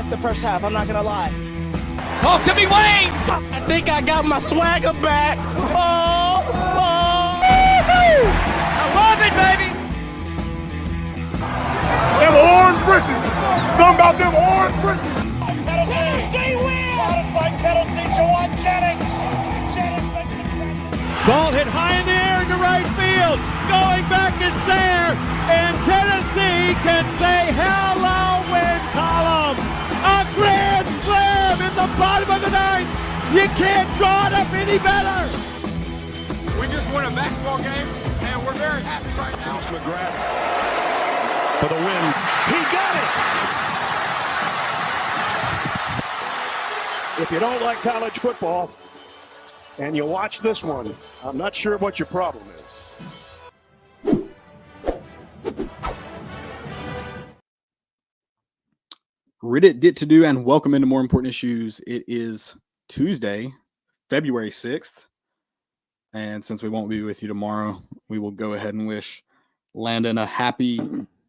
the first half. I'm not going to lie. Oh, could be waved. I think I got my swagger back. Oh. I love it, baby. Them orange britches. Something about them orange britches. Tennessee wins! By Tennessee, Jawan Jennings. Jennings makes the catch. Ball hit high in the air into right field. Going back is Sayre. And Tennessee can say hello win column. A grand slam in the bottom of the ninth. You can't draw it up any better. We just won a basketball game, and we're very happy right now. McGrath for the win. He got it. If you don't like college football and you watch this one, I'm not sure what your problem is. Reddit did to do, and welcome into More Important Issues. It is Tuesday, February 6th. And since we won't be with you tomorrow, we will go ahead and wish Landon a happy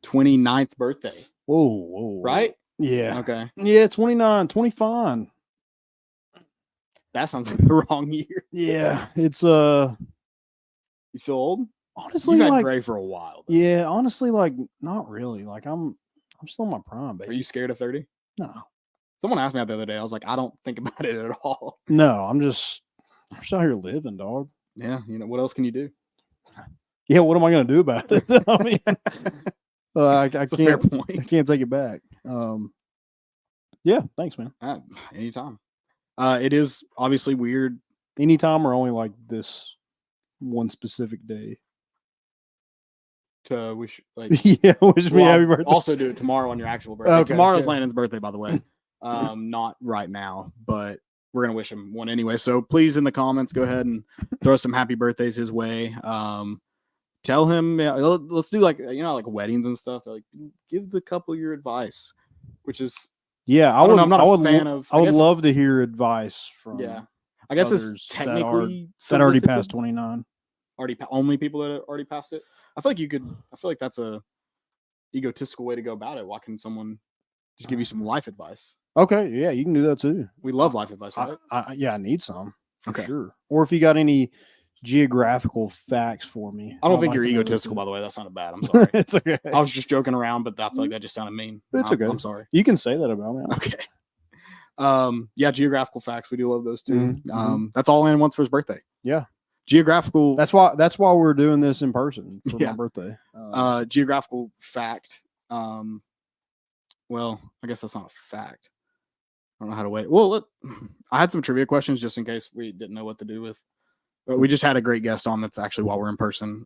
29th birthday. Whoa. Right? Yeah. Okay. Yeah, 29, 25. That sounds like the wrong year. Yeah. It's You feel old? honestly You've had like gray for a while. Though. yeah, honestly like not really. Like I'm still in my prime, Are baby. you scared of 30? No. Someone asked me that the other day. I was like, I don't think about it at all. No, I'm just out here living, dog. Yeah. You know, what else can you do? Yeah, what am I gonna do about it? I mean I It's a fair can't point. I can't take it back. Yeah, thanks, man. Anytime. It is obviously weird. Anytime or only like this one specific day. To wish, like, Yeah, wish me well, happy I'll birthday. also do it tomorrow on your actual birthday. Okay, Tomorrow's okay. Landon's birthday, by the way. Not right now, but we're gonna wish him one anyway. So please, in the comments, go ahead and throw some happy birthdays his way. Tell him, let's do like like weddings and stuff. Like, give the couple your advice, which is Yeah, I don't know, I'm not a fan of. I would guess love to hear advice from Yeah, I guess it's others technically that already solicited. passed 29. Only people that already passed it. I feel like you could. I feel like that's a egotistical way to go about it. Why can someone just give you some life advice? Okay, yeah, you can do that too. We love life advice, right? I need some for Okay. sure. Or if you got any geographical facts for me. I don't think like you're to know egotistical, too. by the way. That sounded bad. I'm sorry. It's okay. I was just joking around, but I feel like that just sounded mean. It's okay. I'm sorry. You can say that about me. Okay. Yeah, geographical facts. We do love those too. Mhm, That's all Landon wants for his birthday. Yeah. Geographical. That's why we're doing this in person for Yeah. my birthday. Geographical fact. Well, I guess that's not a fact. I don't know how to wait. Well, I had some trivia questions just in case we didn't know what to do with. But we just had a great guest on. That's actually while we're in person.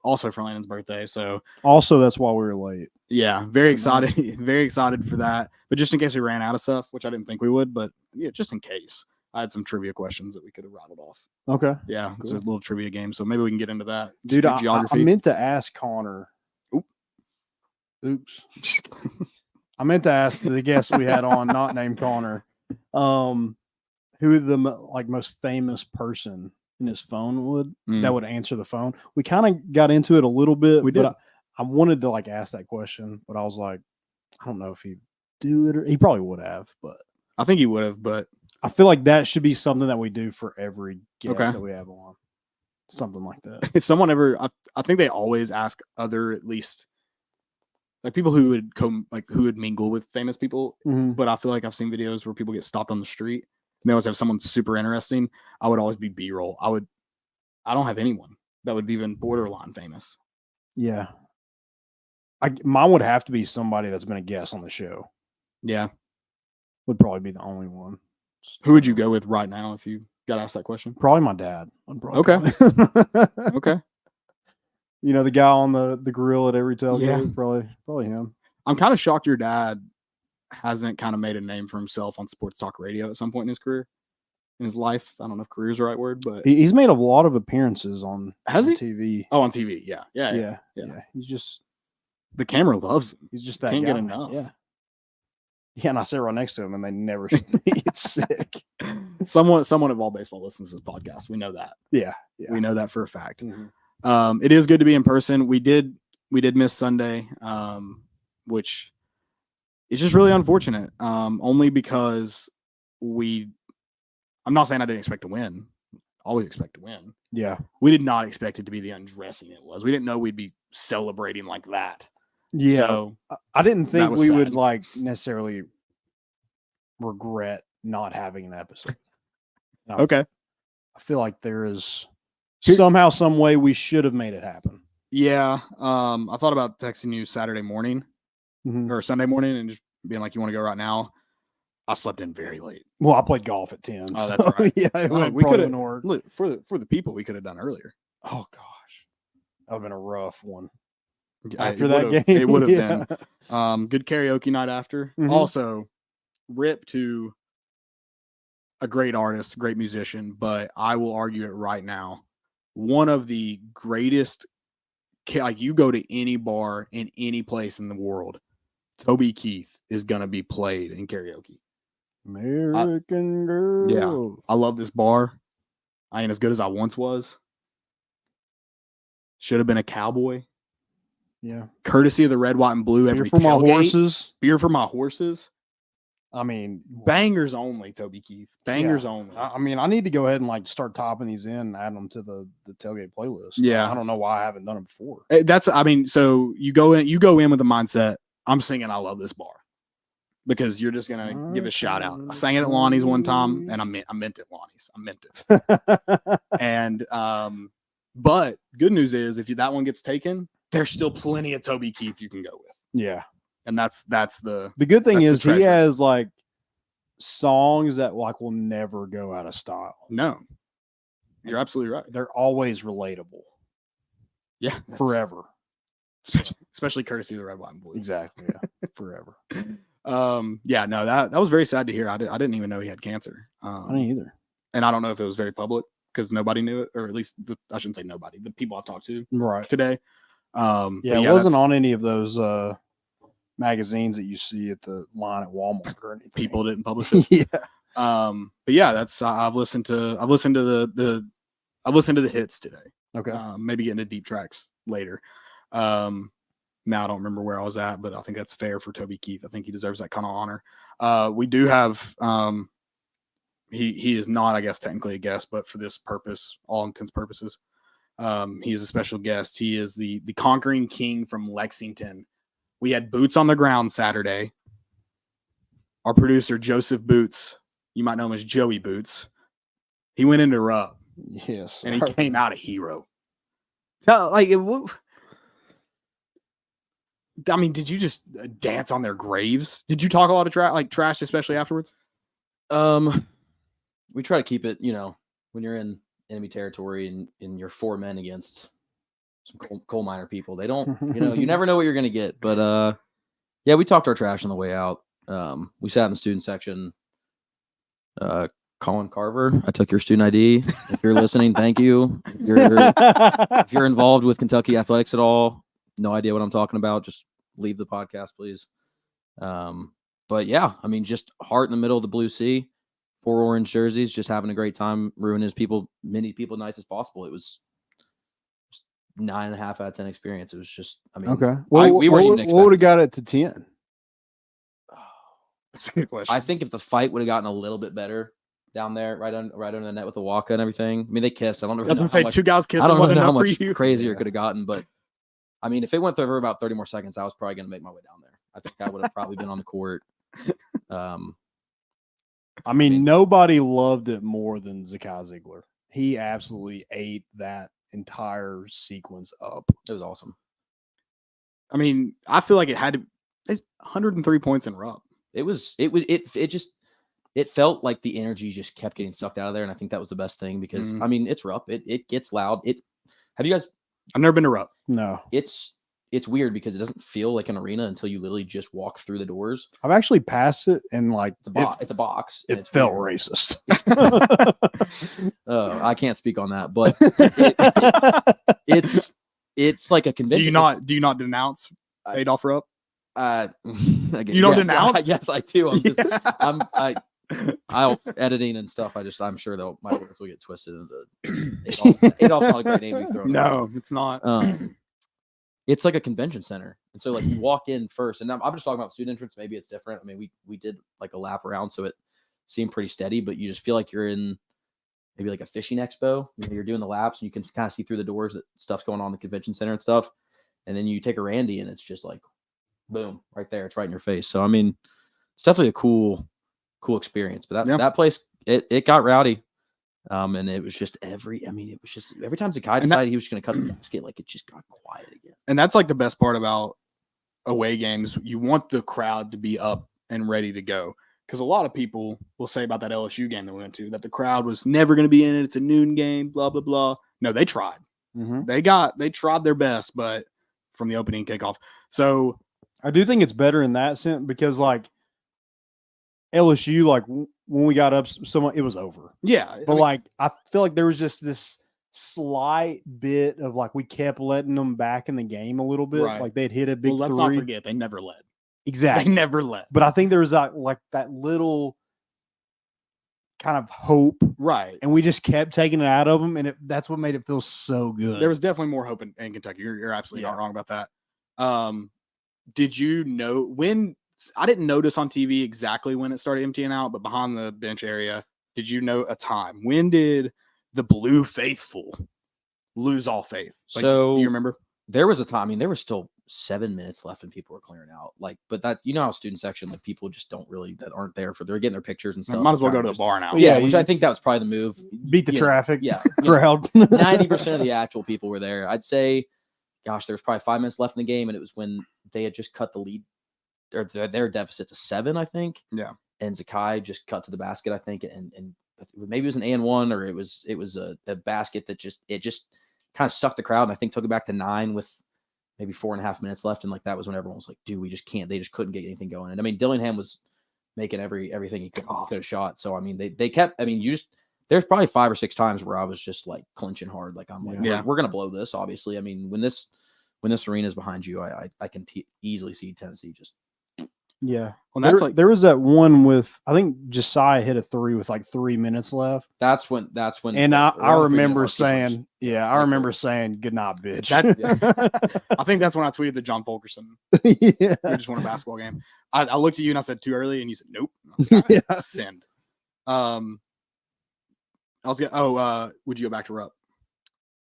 Also for Landon's birthday. So Also, that's why we were late. yeah, very excited. Very excited for that. But just in case we ran out of stuff, which I didn't think we would, but yeah, just in case, I had some trivia questions that we could have rattled off. Okay. Yeah, it's a Cool. little trivia game, so maybe we can get into that. Just Dude, do I geography. meant to ask Connor. Oop. Oops. I meant to ask the guest we had on, not named Connor, who the most famous person in his phone that would answer the phone. We kind of got into it a little bit. We did. But I wanted to ask that question, but I was like, I don't know if he'd do it or he probably would have, but I think you would have, but I feel like that should be something that we do for every guest Okay. that we have on. Something like that. if someone ever, I think they always ask other, at least like people who would who would mingle with famous people. Mhm. But I feel like I've seen videos where people get stopped on the street and they always have someone super interesting. I would always be B-roll. I don't have anyone that would be even borderline famous. Yeah. Mine would have to be somebody that's been a guest on the show. Yeah. Would probably be the only one. Who would you go with right now if you got asked that question? Probably my dad. I'd probably Okay. go. Okay. You know, the guy on the grill at every tailgate. Yeah. Probably him. I'm kind of shocked your dad hasn't kind of made a name for himself on sports talk radio at some point in his career, in his life. I don't know if career is the right word, but He's made a lot of appearances on Has he? TV. oh, on TV. Yeah. Yeah. Yeah. yeah. He's just The camera loves him. he's just that Can't guy. get enough. Yeah. Yeah, and I sit right next to him and they never see me. It's sick. Someone of all baseball listens to this podcast. We know that. Yeah. Yeah. We know that for a fact. Mhm. It is good to be in person. We did miss Sunday, which it's just really unfortunate. Only because I'm not saying I didn't expect to win. Always expect to win. Yeah. We did not expect it to be the undressing it was. We didn't know we'd be celebrating like that. Yeah. So, I didn't that think was we would sad. like necessarily regret not having an episode. okay. I feel like there is somehow, some way we should have made it happen. Yeah. I thought about texting you Saturday morning Mhm. or Sunday morning and just being like, you want to go right now? I slept in very late. Well, I played golf at 10. Oh, that's right. Yeah, it we could have work. look for the people we could have done earlier. Oh gosh, that would have been a rough one. It After that would've- game, it would have yeah. been. Good karaoke night after. Mhm. Also, rip to a great artist, great musician, but I will argue it right now. One of the greatest, like you go to any bar in any place in the world, Toby Keith is going to be played in karaoke. American Girl. Yeah. I love this bar. I ain't as good as I once was. Should have been a cowboy. Yeah. Courtesy of the red, white, and blue. Beer Every for my tailgate. horses. Beer for my horses. I mean, Bangers only, Toby Keith. Bangers yeah. only. I mean, I need to go ahead and like start topping these in and add them to the tailgate playlist. Yeah. I don't know why I haven't done it before. So you go in with the mindset, I'm singing I love this bar. Because you're just gonna give a shout out. I sang it at Lonnie's one time, and I meant it, Lonnie's. I meant it. And but good news is if that one gets taken, there's still plenty of Toby Keith you can go with. Yeah. And that's the good thing that's is the he treasure. has like songs that like will never go out of style. No. You're absolutely right. They're always relatable Yeah. that's- forever. Especially courtesy of the red, white, and blue. Exactly. Yeah. Forever. Yeah, no, that was very sad to hear. I didn't even know he had cancer. I didn't either. And I don't know if it was very public because nobody knew it, or at least I shouldn't say nobody. The people I've talked to Right. today. Yeah, But it wasn't that's- on any of those magazines that you see at the line at Walmart or anything. People didn't publish it. Yeah. But yeah, that's I've listened to the hits today. Okay. Maybe get into deep tracks later. Now I don't remember where I was at, but I think that's fair for Toby Keith. I think he deserves that kind of honor. We do have he is not, I guess, technically a guest, but for this purpose, all intents purposes, he is a special guest. He is the conquering king from Lexington. We had boots on the ground Saturday. Our producer, Joseph Boots, you might know him as Joey Boots. He went into Rupp Yes. and he came out a hero. So, like, I mean, did you just dance on their graves? Did you talk a lot of trash, especially afterwards? We try to keep it, when you're in enemy territory and you're 4 men against some coal miner people, they don't, you never know what you're going to get. But, yeah, we talked our trash on the way out. We sat in the student section. Colin Carver, I took your student ID. If you're listening, thank you. If you're involved with Kentucky athletics at all, no idea what I'm talking about, just leave the podcast, please. But yeah, I mean, just heart in the middle of the blue sea, 4 orange jerseys, just having a great time, ruin many people nights as possible. It was just 9.5 out of 10 experience. It was just, I mean, Okay. we weren't even what would have expecting. got it to 10? That's a good question. I think if the fight would have gotten a little bit better down there, right under the net with the Waka and everything. I mean, they kissed. I don't know. I was gonna say two guys kissing. I don't wasn't know how enough for much you. crazier it could have gotten, but I mean, if it went for about 30 more seconds, I was probably going to make my way down there. I think I would have probably been on the court. I mean, nobody loved it more than Zakai Ziegler. He absolutely ate that entire sequence up. It was awesome. I mean, I feel like it had to. It's 103 points in Rupp. It felt like the energy just kept getting sucked out of there, and I think that was the best thing because I mean, it's Rupp. It gets loud. Have you guys? I've never been to Rupp. No. It's weird because it doesn't feel like an arena until you literally just walk through the doors. I've actually passed it and like It's a box. and it it's felt weird. racist. I can't speak on that, but it's like a convention. Do you not denounce Adolph Rupp? You don't denounce? Yes, I do. I'll editing and stuff. I'm sure my words will get twisted into Adolph's not a great name to be thrown. No, it's not. it's like a convention center. And so like you walk in first, and I'm just talking about student entrance. Maybe it's different. I mean, we did like a lap around, so it seemed pretty steady, but you just feel like you're in maybe like a fishing expo. You're doing the laps and you can kind of see through the doors that stuff's going on in the convention center and stuff. And then you take a Randy and it's just like, boom, right there. It's right in your face. So, I mean, it's definitely a cool experience, but that place, it got rowdy. And it was just every time Zakai decided he was going to cut the basket, like it just got quiet again. And that's like the best part about away games. You want the crowd to be up and ready to go. Because a lot of people will say about that LSU game that we went to that the crowd was never going to be in it. It's a noon game, blah, blah, blah. No, they tried. Mm-hmm. They tried their best, but from the opening kickoff. So I do think it's better in that sense because like LSU, like when we got up, it was over. Yeah. But like, I feel like there was just this slight bit of like, we kept letting them back in the game a little bit. Right. Like they'd hit a big let's three. not forget, they never led. Exactly. They never led. But I think there was that little kind of hope. Right. And we just kept taking it out of them. And that's what made it feel so good. There was definitely more hope in Kentucky. You're absolutely not wrong about that. Did you know when I didn't notice on TV exactly when it started emptying out, but behind the bench area, did you know a time? When did the Blue Faithful lose all faith? Like, So do you remember? There was a time, I mean, there was still 7 minutes left and people were clearing out. Like, but that, you know how student section, like people just don't really, that aren't there they're getting their pictures and stuff. Might as well go to the bar now. Yeah, which I think that was probably the move. Beat the traffic. Yeah. Crowd. 90% of the actual people were there. I'd say, gosh, there was probably 5 minutes left in the game. And it was when they had just cut the lead or their deficit to 7, I think. Yeah. And Zakai just cut to the basket, I think. And maybe it was an and 1 or it was a basket that just kind of sucked the crowd. And I think took it back to 9 with maybe 4.5 minutes left. And like, that was when everyone was like, dude, we just can't, they just couldn't get anything going. And I mean, Dillingham was making everything he could have shot. So, I mean, they kept, I mean, there's probably 5 or 6 times where I was just like clenching hard. Like, I'm like, we're going to blow this, obviously. I mean, when this arena is behind you, I can easily see Tennessee just. Yeah. Well, that's there was that one with, I think Josiah hit a 3 with like 3 minutes left. That's when. And I remember saying, remember saying, good night, bitch. I think that's when I tweeted the John Fulkerson. Yeah. We just won a basketball game. I looked at you and I said too early and you said, nope. Send. Would you go back to Rupp?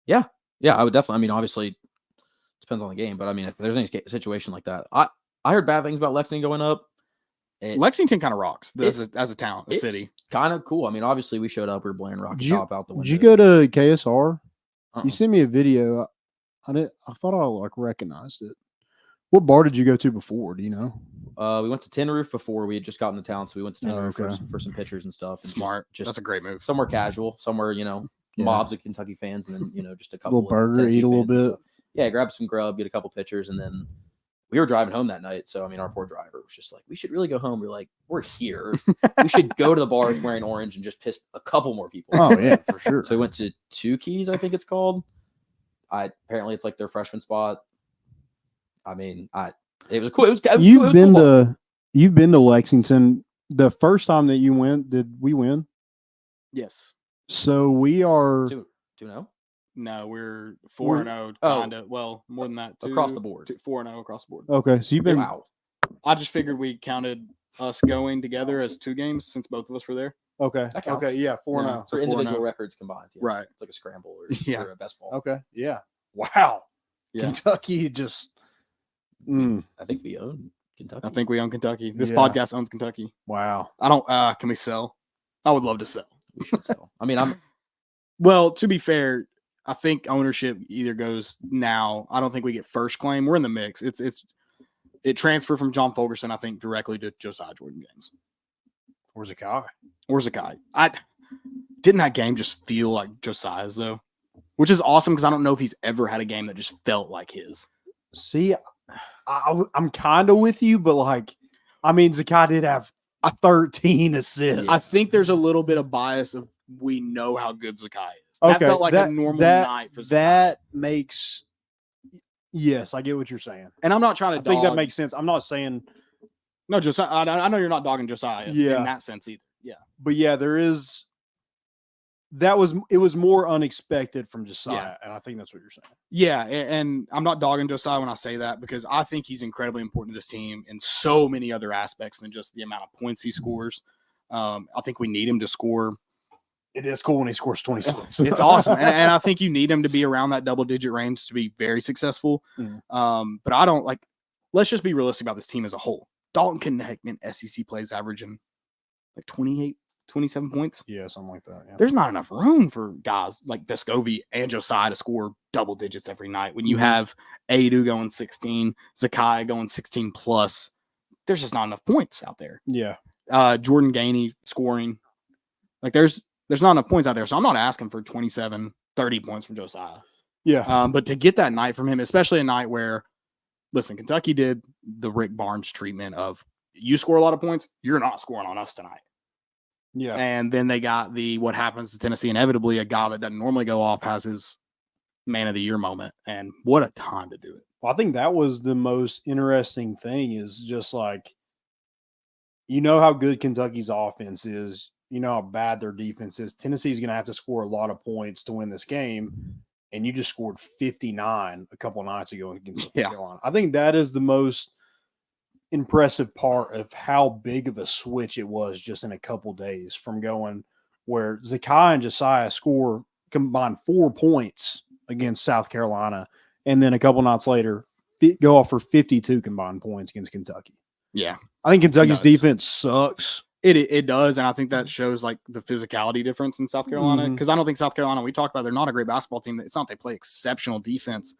Yeah, I would definitely. I mean, obviously, depends on the game, but I mean, if there's any situation like that, I heard bad things about Lexington going up. Lexington kind of rocks as a town, a city. Kind of cool. I mean, obviously, we showed up. We were blaring Rocket Top out the window. Did you go to KSR? You sent me a video. I thought I like recognized it. What bar did you go to before? Do you know? We went to Tin Roof before. We had just gotten to town, so we went to Tin Roof for some pictures and stuff. And Smart. That's a great move. Somewhere casual, somewhere mobs of Kentucky fans, and then just a couple little burger, eat a little bit. Yeah, grab some grub, get a couple pictures, and then we were driving home that night. So I mean, our poor driver was just like, "We should really go home." We're like, "We're here. We should go to the bars wearing orange and just piss a couple more people." Oh yeah, for sure. So we went to Two Keys, I think it's called. Apparently it's like their freshman spot. I mean, it was cool. You've been to Lexington. The first time that you went, did we win? Yes. So we are 2-0. No, we're 4-0. Kinda. Well, more than that. Across the board. 4-0 across the board. Okay, so you've been. Wow. I just figured we counted us going together as 2 games since both of us were there. Okay. Okay. Yeah, 4-0. So individual records combined. Yeah. Right. It's like a scramble or a best ball. Okay. Yeah. Wow. Yeah. Kentucky just. I think we own Kentucky. I think we own Kentucky. This podcast owns Kentucky. Wow. I don't. Can we sell? I would love to sell. We should sell. I mean, Well, to be fair, I think ownership either goes now. I don't think we get first claim. We're in the mix. It transferred from John Fulkerson, I think, directly to Josiah Jordan James. Or Zakai. Didn't that game just feel like Josiah's though? Which is awesome because I don't know if he's ever had a game that just felt like his. See, I'm kind of with you, but like, I mean, Zakai did have 13 assists. I think there's a little bit of bias of we know how good Zakai is. Okay, that felt like a normal night for Zakai. That makes, yes, I get what you're saying. And I'm not trying to I think that makes sense. I'm not saying. No, Josiah, I know you're not dogging Josiah in that sense either. Yeah. But yeah, there is it was more unexpected from Josiah, and I think that's what you're saying. Yeah, and I'm not dogging Josiah when I say that because I think he's incredibly important to this team in so many other aspects than just the amount of points he scores. I think we need him to score. It is cool when he scores 26. It's awesome, and I think you need him to be around that double-digit range to be very successful. But I don't like. Let's just be realistic about this team as a whole. Dalton Connect in SEC plays averaging like 28, 27 points. Yeah, something like that. Yeah. There's not enough room for guys like Vescovi and Josiah to score double digits every night. When you have Adu going 16, Zakai going 16 plus, there's just not enough points out there. Yeah. Jordan Gainey scoring. Like there's not enough points out there. So I'm not asking for 27, 30 points from Josiah. Yeah. But to get that night from him, especially a night where, listen, Kentucky did the Rick Barnes treatment of you score a lot of points, you're not scoring on us tonight. Yeah. And then they got what happens to Tennessee inevitably, a guy that doesn't normally go off has his man of the year moment. And what a time to do it. Well, I think that was the most interesting thing is just like, you know how good Kentucky's offense is. You know how bad their defense is. Tennessee's going to have to score a lot of points to win this game. And you just scored 59 a couple of nights ago against South Carolina. I think that is the most impressive part of how big of a switch it was just in a couple days from going where Zakai and Josiah score combined 4 points against South Carolina. And then a couple nights later, go off for 52 combined points against Kentucky. Yeah. I think Kentucky's defense sucks. It does, and I think that shows like the physicality difference in South Carolina. Because I don't think South Carolina, we talked about, they're not a great basketball team. It's not they play exceptional defense.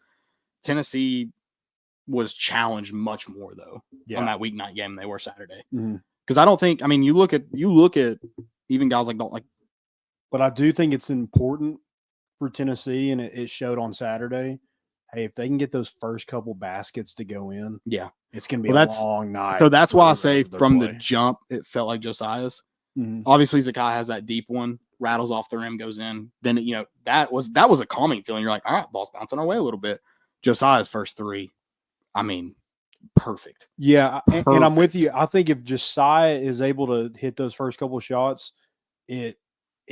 Tennessee was challenged much more though on that weeknight game than they were Saturday. Because I don't think, I mean, you look at even guys like Dalton. But I do think it's important for Tennessee, and it showed on Saturday. Hey, if they can get those first couple baskets to go in, it's going to be a long night. So that's why I say from the jump, it felt like Josiah's. Obviously, Zakai has that deep one, rattles off the rim, goes in. Then, that was a calming feeling. You're like, all right, ball's bouncing our way a little bit. Josiah's first three, I mean, perfect. Yeah, and I'm with you. I think if Josiah is able to hit those first couple shots, it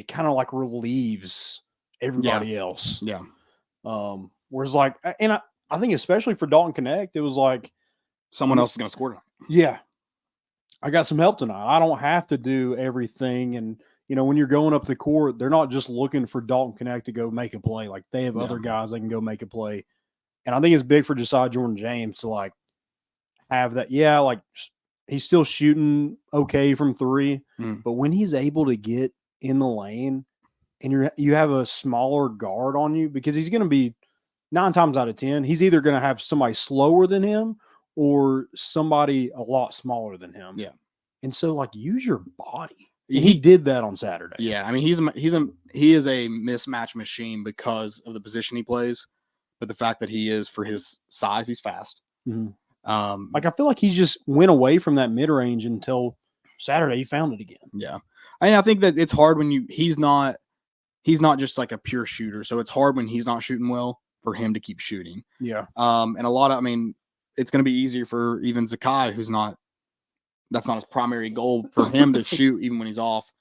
kind of like relieves everybody else. Yeah. Whereas like, and I think especially for Dalton Connect, it was like someone else is going to score tonight. Yeah. I got some help tonight. I don't have to do everything. And, when you're going up the court, they're not just looking for Dalton Connect to go make a play. Like they have other guys that can go make a play. And I think it's big for Josiah Jordan-James to like have that. Yeah. Like he's still shooting okay from three, but when he's able to get in the lane and you have a smaller guard on you, because he's going to be 9 times out of 10, he's either going to have somebody slower than him or somebody a lot smaller than him. Yeah. And so like use your body. And he did that on Saturday. Yeah. I mean, he is a mismatch machine because of the position he plays, but the fact that he is, for his size, he's fast. Like I feel like he just went away from that mid range until Saturday. He found it again. Yeah. I think that it's hard when he's not just like a pure shooter. So it's hard when he's not shooting well for him to keep shooting. Yeah. And it's going to be easier for even Zakai, that's not his primary goal for him to shoot even when he's off.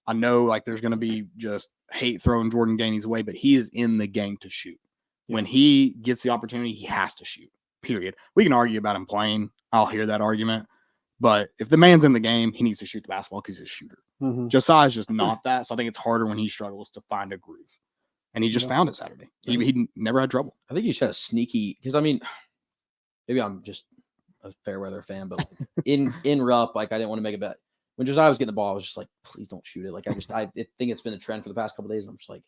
I know like there's going to be just hate throwing Jordan Gainey's way, but he is in the game to shoot. Yeah. When he gets the opportunity, he has to shoot, period. We can argue about him playing. I'll hear that argument. But if the man's in the game, he needs to shoot the basketball because he's a shooter. Josiah's just not that. So I think it's harder when he struggles to find a groove. And he just found it Saturday. He never had trouble. I think he just had a sneaky, because I mean, maybe I'm just a fair weather fan, but like in Rupp, like I didn't want to make a bet. When Josiah was getting the ball, I was just like, please don't shoot it. Like I think it's been a trend for the past couple of days. And I'm just like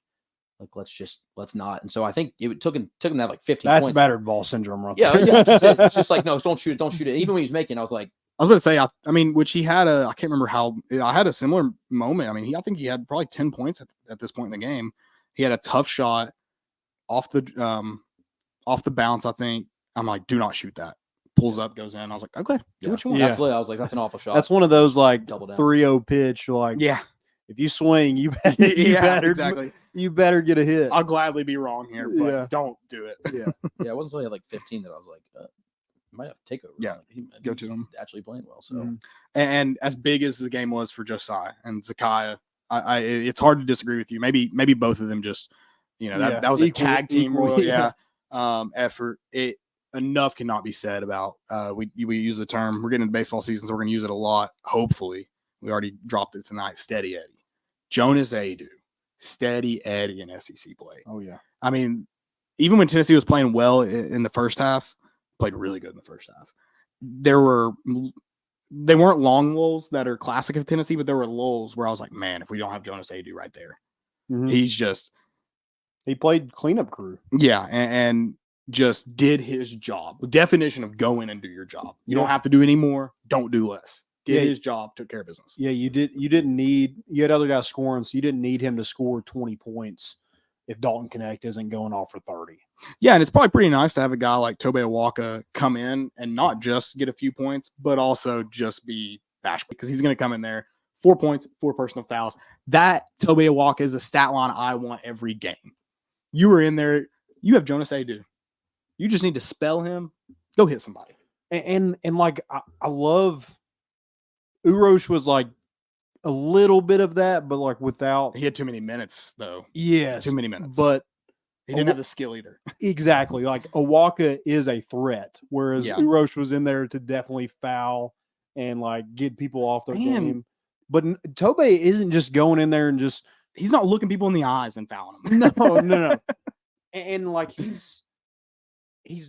let's not. And so I think it took him to have like 15 That's points. battered ball syndrome, right? Yeah, it's just like, no, don't shoot it. Even when he was making, I was like, I was going to say, I mean, which he had I can't remember how, I had a similar moment. I mean, I think he had probably 10 points at this point in the game. He had a tough shot off the bounce, I think. I'm like, do not shoot that. Pulls up, goes in. I was like, okay, do what you want. Absolutely. I was like, that's an awful shot. That's one of those like 3-0 pitch. Like, if you swing, you better exactly. You better get a hit. I'll gladly be wrong here, but don't do it. Yeah. It wasn't until he had like 15 that I was like, might have to take over. Yeah, like, go to him. Actually playing well. So, and as big as the game was for Josiah and Zakai, It's hard to disagree with you. Maybe both of them just, that was a tag team equal, effort. Enough cannot be said about we use the term, we're getting into baseball season, so we're going to use it a lot. Hopefully, we already dropped it tonight. Steady Eddie, Jonas Adu, Steady Eddie in SEC play. Oh yeah. I mean, even when Tennessee was playing well in the first half, played really good in the first half. They weren't long lulls that are classic of Tennessee, but there were lulls where I was like, man, if we don't have Jonas Adu right there, he played cleanup crew. Yeah, and just did his job. The definition of go in and do your job. You don't have to do any more. Don't do less. Did his job, took care of business. Yeah, you didn't need, you had other guys scoring, so you didn't need him to score 20 points if Dalton Connect isn't going off for 30. Yeah, and it's probably pretty nice to have a guy like Tobe Awaka come in and not just get a few points, but also just be bashful, because he's going to come in there, 4 points, 4 personal fouls. That Tobe Awaka is a stat line I want every game. You were in there, you have Jonas Adu. You just need to spell him, go hit somebody. And like, I love, Urosh was like a little bit of that, but like without. He had too many minutes, though. Yes. Too many minutes. But he didn't have the skill either. Exactly. Like Awaka is a threat, whereas Urosh was in there to definitely foul and like get people off their game. But Tobe isn't just going in there and just. He's not looking people in the eyes and fouling them. No. And like he's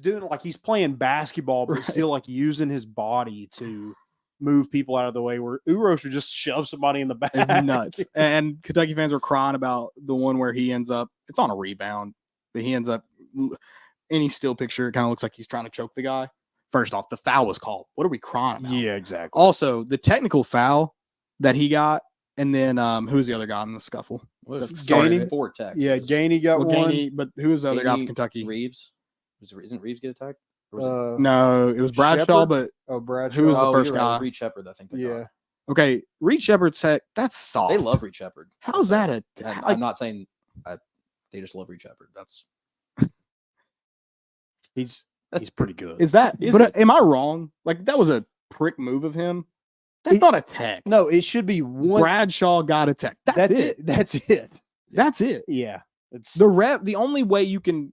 doing, like he's playing basketball, but still like using his body to move people out of the way, where Urosh would just shove somebody in the back. It's nuts. And Kentucky fans were crying about the one where he ends up, it's on a rebound, that he ends up, any still picture, it kind of looks like he's trying to choke the guy. First off, the foul was called. What are we crying about? Yeah, exactly. Also, the technical foul that he got, and then who was the other guy in the scuffle? Gainey. 4 Texas. Yeah, Gainey got one. But who was the other guy from Kentucky? Reeves. Isn't Reeves get attacked? No, it was Bradshaw, but Bradshaw. who was the first guy? Reed Shepard, I think. Yeah. Okay, Reed Shepard's tech, that's soft. They love Reed Shepard. How's that I'm not saying they just love Reed Shepard. That's he's pretty good. Am I wrong? Like, that was a prick move of him. That's not a tech. No, it should be one. Bradshaw got a tech. That's it. That's it. That's it. Yeah. It's the only way you can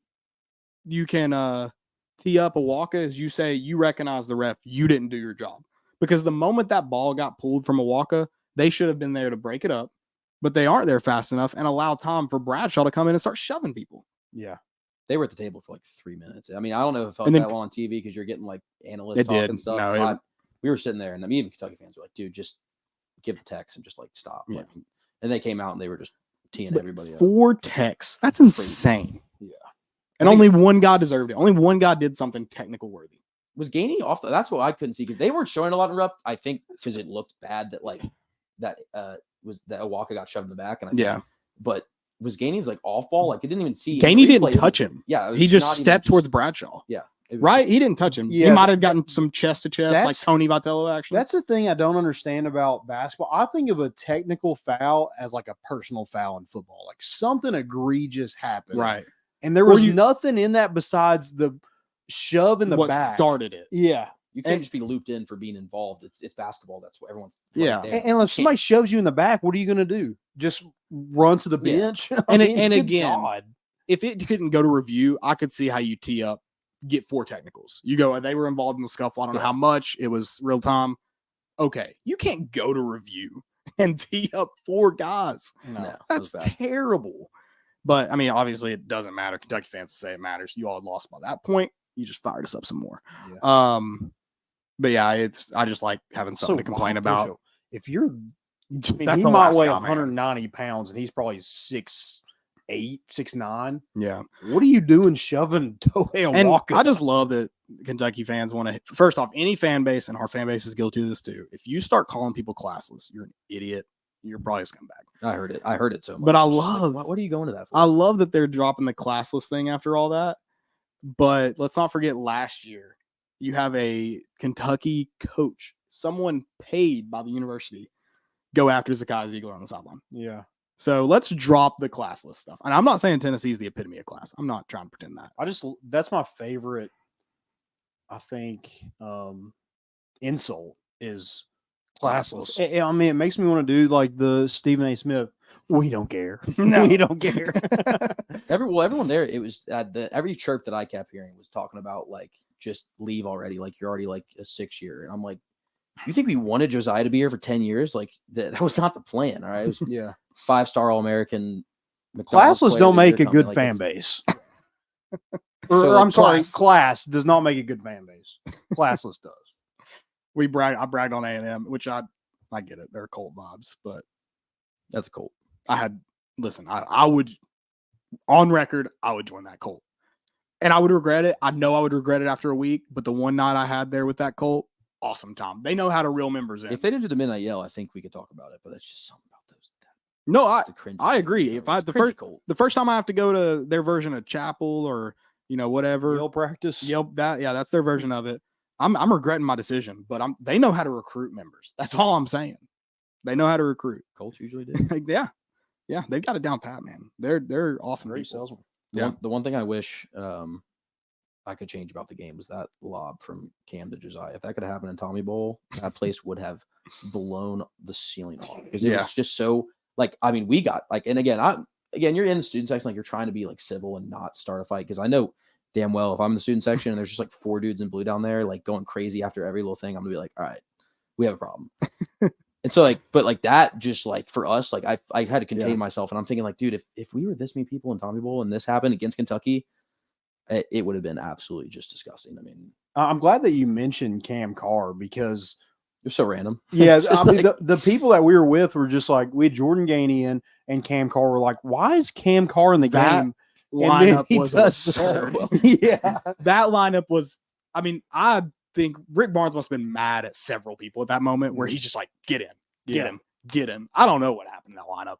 tee up a Awaka is you say you recognize the ref, you didn't do your job. Because the moment that ball got pulled from Awaka, they should have been there to break it up, but they aren't there fast enough and allow time for Bradshaw to come in and start shoving people. Yeah. They were at the table for like 3 minutes. I mean, I don't know if it felt that well on TV because you're getting like analytic talk and stuff. No, we were sitting there, and even Kentucky fans were like, dude, just give the text and just like stop. Yeah. And they came out and they were just teeing everybody up. 4 texts. That's insane. Yeah. And only one guy deserved it. Only one guy did something technical worthy. Was Gainey off? That's what I couldn't see because they weren't showing a lot in Rupp. I think because it looked bad that Awaka got shoved in the back. And but was Gainey's like off ball? Like it didn't even see. Gainey didn't touch him. Yeah. He just stepped towards Bradshaw. Yeah. Right? He didn't touch him. Yeah, he might have gotten some chest to chest like Tony Vitello action. That's the thing I don't understand about basketball. I think of a technical foul as like a personal foul in football. Like something egregious happened. Right. And there was nothing in that besides the shove in the back. Started it. Yeah. You can't just be looped in for being involved. It's basketball. That's what everyone's And if somebody shoves you in the back, what are you going to do? Just run to the bench? And again, if it couldn't go to review, I could see how you tee up, get 4 technicals. You go, they were involved in the scuffle. I don't know how much. It was real time. Okay. You can't go to review and tee up 4 guys. No, that's terrible. But, I mean, obviously it doesn't matter. Kentucky fans will say it matters. You all had lost by that point. You just fired us up some more. Yeah. But yeah, I just like having something to complain about. If you're, he might weigh 190 pounds and he's probably 6'8", 6'9". Yeah. What are you doing shoving Tobe Awaka? I just love that Kentucky fans want to, first off, any fan base, and our fan base is guilty of this too. If you start calling people classless, you're an idiot. You're probably a scumbag. I heard it so much. But I love, what are you going to that for? I love that they're dropping the classless thing after all that. But let's not forget last year, you have a Kentucky coach, someone paid by the university, go after Zakai Ziegler on the sideline. Yeah. So let's drop the classless stuff. And I'm not saying Tennessee is the epitome of class. I'm not trying to pretend that. That's my favorite, I think, insult is Classless. I mean, it makes me want to do like the Stephen A. Smith. We don't care. No, we don't care. Everyone there, it was every chirp that I kept hearing was talking about like just leave already. Like you're already like a 6-year, and I'm like, you think we wanted Josiah to be here for 10 years? Like that was not the plan. All right, it was 5-star All-American. Classless don't make a good fan base. Or I'm sorry, class does not make a good fan base. Classless does. I bragged on A&M, which I get it. They're Colt vibes, but that's a Colt. I would, on record, I would join that Colt. And I would regret it. I know I would regret it after a week, but the one night I had there with that Colt, awesome time. They know how to reel members in. If they didn't do the midnight yell, I think we could talk about it, but it's just something about those. No, I agree. If the first time I have to go to their version of chapel or whatever yell practice, that's their version of it. I'm regretting my decision, but they know how to recruit members. That's all I'm saying. They know how to recruit. Colts usually do. Yeah, they've got it down pat, man. They're awesome. Great salesman. The one thing I wish I could change about the game was that lob from Cam to Josiah. If that could happen in Tommy Bowl, that place would have blown the ceiling off because it was just so. Like, I mean, we got like, and again, you're in the student section, like you're trying to be like civil and not start a fight. Cause I know damn well if I'm in the student section and there's just like 4 dudes in blue down there, like going crazy after every little thing, I'm gonna be like, all right, we have a problem. And so like, but like that, just like for us, like I had to contain myself and I'm thinking like, dude, if we were this many people in Tommy Bowl and this happened against Kentucky, it would have been absolutely just disgusting. I mean, I'm glad that you mentioned Cam Carr because they're so random. Yeah, I mean, the people that we were with were just like, we had Jordan Gainey in and Cam Carr were like, why is Cam Carr in the game? Lineup was absurd. Yeah. That lineup was, I mean, I think Rick Barnes must have been mad at several people at that moment where he's just like, get him. I don't know what happened in that lineup.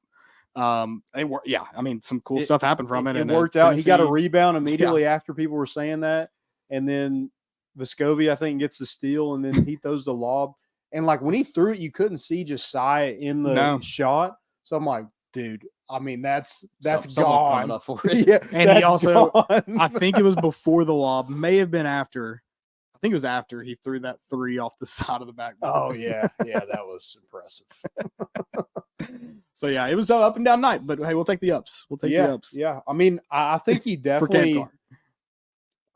They were, I mean, some cool stuff happened from it. It worked out. He got a rebound immediately after people were saying that. And then Vescovi, I think, gets the steal and then he throws the lob. And like when he threw it, you couldn't see Josiah in the shot. So I'm like, dude, I mean, that's gone. Up for it. Yeah, and he also, I think it was before the lob, may have been after. I think it was after he threw that 3 off the side of the backboard. Oh yeah, that was impressive. So yeah, it was an up and down night, but hey, we'll take the ups. We'll take the ups. Yeah, I mean, I think he definitely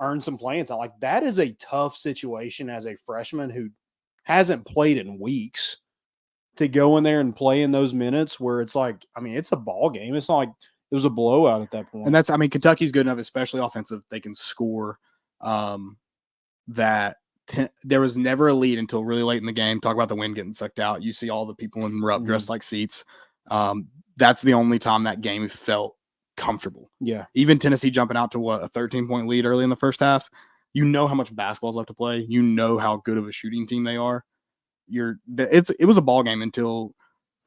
earned some playing time. Like that is a tough situation as a freshman who hasn't played in weeks to go in there and play in those minutes where it's like, I mean, it's a ball game. It's not like it was a blowout at that point. And that's, I mean, Kentucky's good enough, especially offensive. They can score. There was never a lead until really late in the game. Talk about the wind getting sucked out. You see all the people in Rupp dressed like seats. That's the only time that game felt comfortable. Yeah. Even Tennessee jumping out to a 13-point lead early in the first half. You know how much basketball's left to play. You know how good of a shooting team they are. It was a ball game until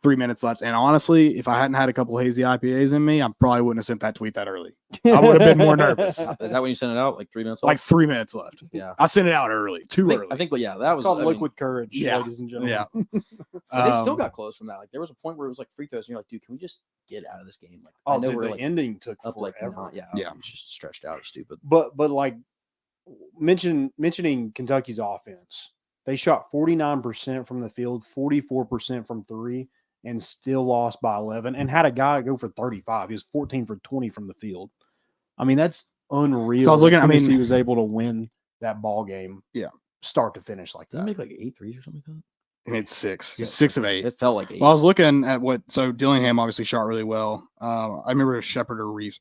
3 minutes left. And honestly, if I hadn't had a couple of hazy IPAs in me, I probably wouldn't have sent that tweet that early. I would have been more nervous. Is that when you sent it out? Like 3 minutes left? Like 3 minutes left. Yeah. I sent it out early. Early. I think, but yeah, that was called liquid courage, ladies and gentlemen. Yeah. They still got close from that. Like there was a point where it was like free throws, and you're like, dude, can we just get out of this game? Like, I know we're the like ending took up forever. Like, yeah. It was just stretched out, stupid. But like mentioning Kentucky's offense, they shot 49% from the field, 44% from 3, and still lost by 11. And had a guy go for 35. He was 14 for 20 from the field. I mean, that's unreal. So I was looking. He was able to win that ball game. Yeah, start to finish like that. Did he make like 8 threes or something like that? He made 6. He was 6 of 8. It felt like 8. Well, I was looking at so Dillingham obviously shot really well. I remember Shepard or Reeves.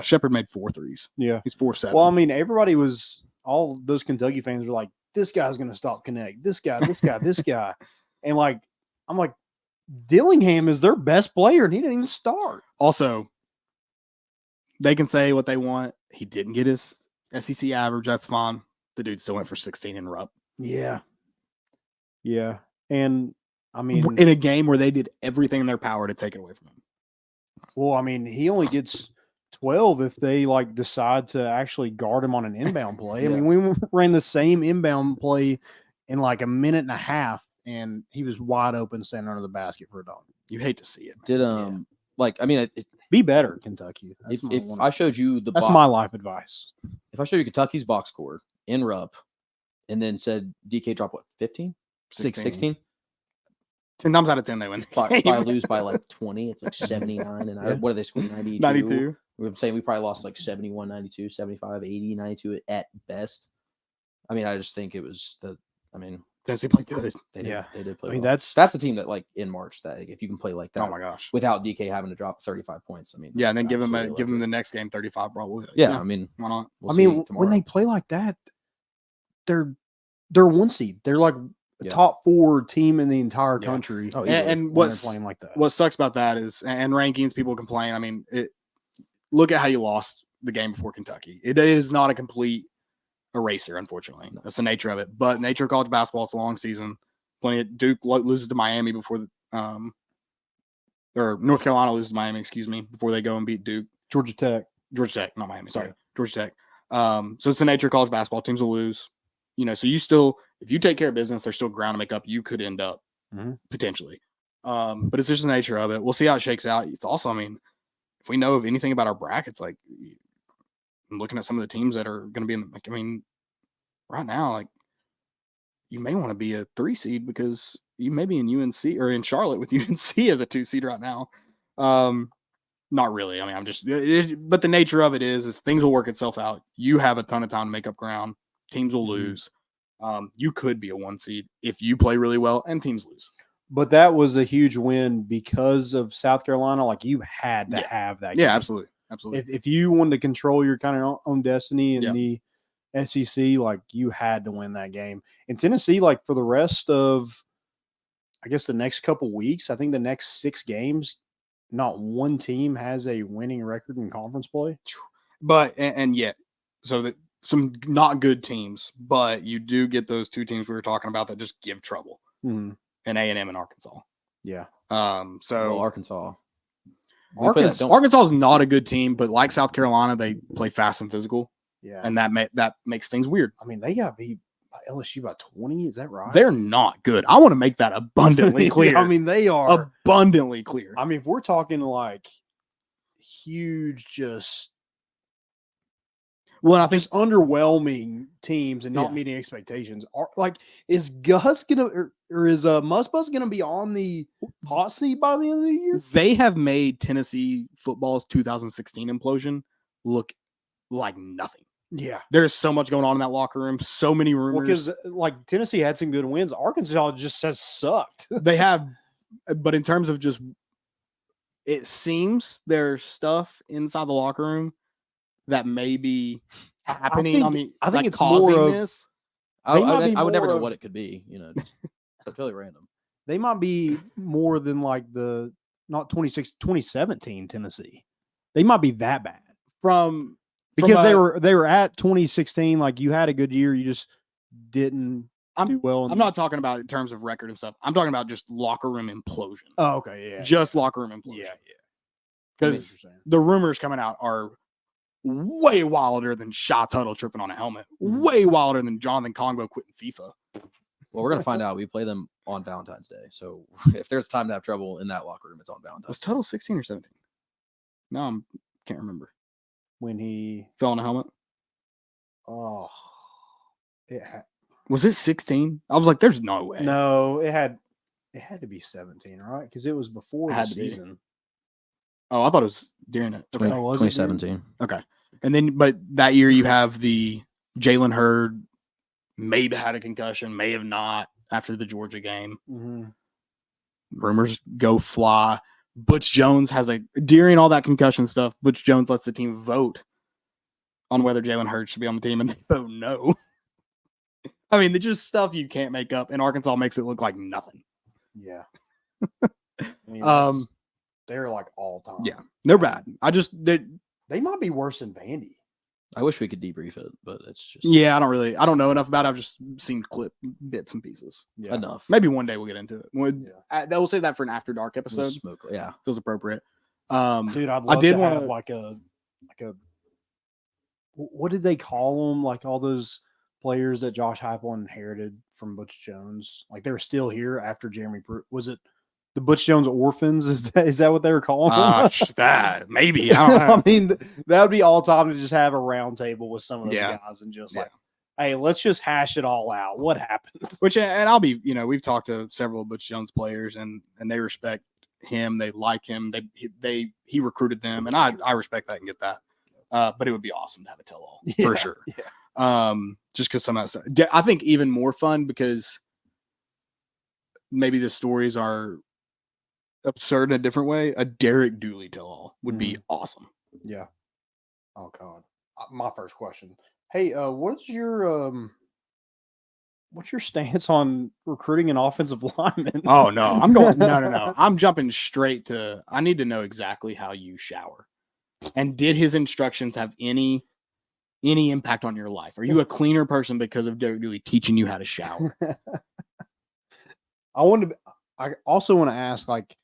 Shepard made 4 threes. Yeah, he's 4-7. Well, I mean, all those Kentucky fans were like, this guy's going to stop Connect. This guy, this guy. And like, I'm like, Dillingham is their best player and he didn't even start. Also, they can say what they want. He didn't get his SEC average. That's fine. The dude still went for 16 in Rupp. Yeah. Yeah. And I mean, in a game where they did everything in their power to take it away from him. Well, I mean, he only gets 12 if they like decide to actually guard him on an inbound play. I mean, we ran the same inbound play in like a minute and a half, and he was wide open standing under the basket for a dunk. You hate to see it. Like, I mean, be better, Kentucky. If I showed you that's my life advice. If I showed you Kentucky's box score in Rupp and then said DK drop what, 15? 16? 10 times out of 10 they win. the Probably game. lose by like 20. It's like 79. And Yeah. what are they scoring? 92? 92. I'm saying we probably lost like 71, 92, 75, 80, 92 at best. I mean, I just think it was Tennessee played good. they did play I mean, well. that's the team that like in March that if you can play like that Oh my gosh. without DK having to drop 35 points. I mean, Yeah, and then that's give him absolutely the electric. next game 35 probably. Yeah, I mean, why not? we'll I mean, see when tomorrow. they play like that, they're a 1 seed. They're like a Yeah. top 4 team in the entire Yeah. country. Oh, And, easily. and when they're what's playing like that. what sucks about that is, and rankings, people complain. I mean, look at how you lost the game before Kentucky. It is not a complete eraser, unfortunately. That's the nature of it. But nature of college basketball, it's a long season. Plenty of Duke loses to Miami before or North Carolina loses to Miami, excuse me, before they go and beat Duke. Georgia Tech. Georgia Tech, not Miami. Sorry, Yeah. Georgia Tech. So it's the nature of college basketball. Teams will lose. So you still, if you take care of business, there's still ground to make up. You could end up potentially. But it's just the nature of it. We'll see how it shakes out. It's also, I mean, if we know of anything about our brackets, like I'm looking at some of the teams that are going to be in the, like, I mean, right now, like you may want to be a 3 seed because you may be in UNC or in Charlotte with UNC as a 2 seed right now. Not really. I mean, I'm just, but the nature of it is things will work itself out. You have a ton of time to make up ground. Teams will lose. You could be a 1 seed if you play really well and teams lose. But that was a huge win because of South Carolina. Like you had to have that. Yeah, game. absolutely. Absolutely. If you wanted to control your kind of own destiny in Yeah. the SEC, like you had to win that game. And Tennessee, like for the rest of, I guess the next couple weeks, I think the next 6 games, not one team has a winning record in conference play. But and yet, so that some not good teams, but you do get those 2 teams we were talking about that just give trouble, Mhm. and A&M and Arkansas. Yeah. So well, Arkansas. Arkansas is not a good team, but like South Carolina, they play fast and physical, Yeah. and that makes things weird. I mean, they got beat by LSU by 20. Is that right? They're not good. I want to make that abundantly clear. I mean, they are. Abundantly clear. I mean, if we're talking like huge, just Well, and I think just underwhelming teams and not Yeah. meeting expectations. Are like, is Gus gonna or is Musbus gonna be on the hot seat by the end of the year? they have made Tennessee football's 2016 implosion look like nothing. Yeah, There's so much going on in that locker room. So many well, rumors. because like Tennessee had some good wins, Arkansas just has sucked. They have, but in terms of just, it seems there's stuff inside the locker room that may be happening. I think like it's causing more of- this. I They might be would never more know of- what it could be. It's totally random. They might be more than like the not 2017 Tennessee. They might be that bad. Because they were at 2016, like you had a good year, you just didn't do well. I'm not talking about in terms of record and stuff. I'm talking about just locker room implosion. Oh, okay, yeah, Just locker room implosion. yeah. Because the rumors coming out are way wilder than Shot Tuttle tripping on a helmet. Way wilder than Jonathan Kongbo quitting FIFA. Well, we're gonna find out. We play them on Valentine's Day, so if there's time to have trouble in that locker room, it's on Valentine's. Was Tuttle 16 or 17? No, I can't remember. When he Fell on a helmet. Was it 16? I was like, there's no way. no, it had to be 17, right? Because it was before the Had to be. season. Oh, I thought it was during it. Okay. Oh, was it during- 2017. Okay. And then, but that year you have the Jalen Hurd, maybe had a concussion, may have not after the Georgia game. Mhm. Rumors go fly. Butch Jones during all that concussion stuff, Butch Jones lets the team vote on whether Jalen Hurd should be on the team, and they vote no. I mean, it's just stuff you can't make up, and Arkansas makes it look like nothing. Yeah. I mean, they're like all time. Yeah, they're bad. They might be worse than Vandy. I wish we could debrief it, but it's just Yeah, I don't know enough about it. I've just seen clip bits and pieces. Yeah. enough. Maybe one day we'll get into it. We'll save that for an after dark We'll episode. smoke. Yeah. Feels appropriate. Dude, I'd love to have like a what did they call them? Like all those players that Josh Heupel inherited from Butch Jones. Like they're still here after Jeremy. Was it the Butch Jones orphans? Is that what they were calling them? That maybe. I don't know. I mean, that would be all time to just have a round table with some of those Yeah. guys and just Yeah. like Hey, let's just hash it all out. What happened? Which, and I'll be, we've talked to several Butch Jones players, and they respect him. They like him. He recruited them, and I respect that and get that. But it would be awesome to have a tell-all for sure. Yeah. Just because some of that stuff, I think even more fun because maybe the stories are absurd in a different way. A Derek Dooley tell-all would be awesome. Yeah. Oh God. My first question. Hey, what's your stance on recruiting an offensive lineman? Oh no, I'm going no. I'm jumping straight to I need to know exactly how you shower. And did his instructions have any impact on your life? Are you a cleaner person because of Derek Dooley teaching you how to shower? I also want to ask, like,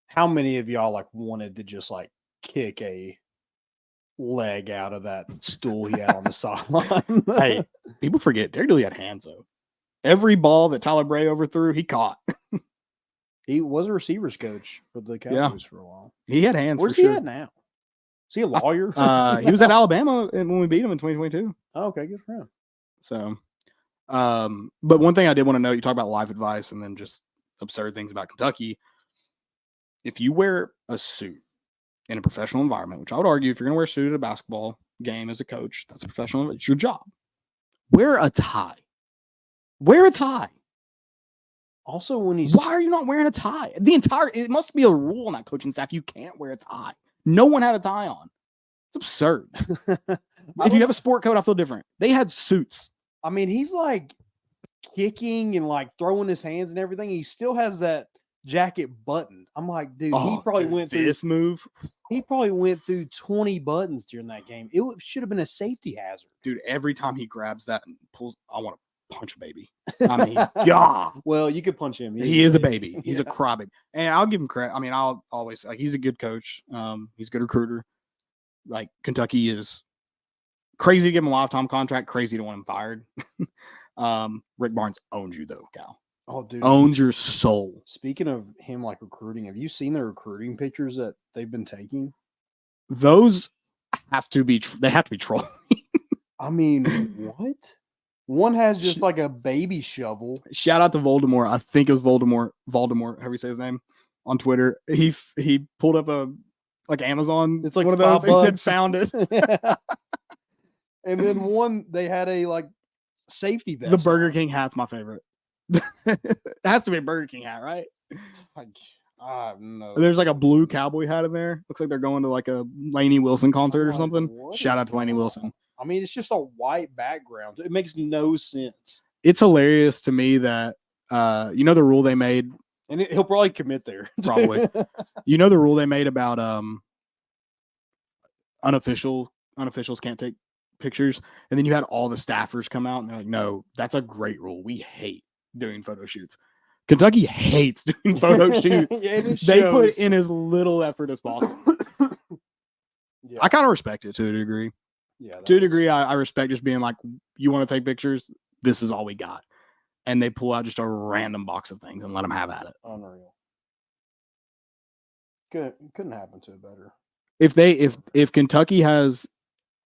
how many of y'all like wanted to just like kick a leg out of that stool he had on the sideline? Hey, people forget Derek Dooley had hands though. Every ball that Tyler Bray overthrew, he caught. He was a receivers coach for the Cowboys for a while. He had hands. Where's for he sure. at now? Is he a lawyer? He was at Alabama when we beat him in 2022. Oh, okay, good for him. So, but one thing I did want to know, you talk about life advice and then just absurd things about Kentucky. If you wear a suit in a professional environment, which I would argue if you're going to wear a suit at a basketball game as a coach, that's a professional. It's your job. Wear a tie. Wear a tie. Also, when he's why are you not wearing a tie? It must be a rule on that coaching staff. You can't wear a tie. No one had a tie on. It's absurd. If you have a sport coat, I feel different. They had suits. I mean, he's like kicking and like throwing his hands and everything. He still has that jacket buttoned. I'm like, dude, he probably went through this move. He probably went through 20 buttons during that game. It should have been a safety hazard. Dude, every time he grabs that and pulls, I want to punch a baby. I mean, God. Well, you could punch him. He is a baby. He's a crybaby. And I'll give him credit. I mean, I'll always like he's a good coach. He's a good recruiter. Like Kentucky is crazy to give him a lifetime contract, crazy to want him fired. Rick Barnes owns you though, Cal. Oh, dude. Owns your soul. Speaking of him like recruiting, have you seen the recruiting pictures that they've been taking? Those have to be trolling. I mean, what? One has just like a baby shovel. Shout out to Voldemort. I think it was Voldemort, however you say his name, on Twitter. He pulled up a Amazon. It's like one of those. He $5. had found it. And then one, they had a like safety vest. The Burger King hat's my favorite. It has to be a Burger King hat, right? No. There's like a blue cowboy hat in there. Looks like they're going to like a Lainey Wilson concert or something. Shout out to Lainey Wilson. I mean, it's just a white background. It makes no sense. It's hilarious to me that the rule they made, and he'll probably commit there. Probably. The rule they made about unofficials can't take pictures, and then you had all the staffers come out and they're like, no, that's a great rule. We hate doing photo shoots. Kentucky hates doing photo shoots. They put in as little effort as possible. Yeah. I kind of respect it to a degree. Yeah, to a degree, I respect just being like, you want to take pictures? This is all we got. And they pull out just a random box of things and let them have at it. Unreal. Couldn't happen to it better. If Kentucky has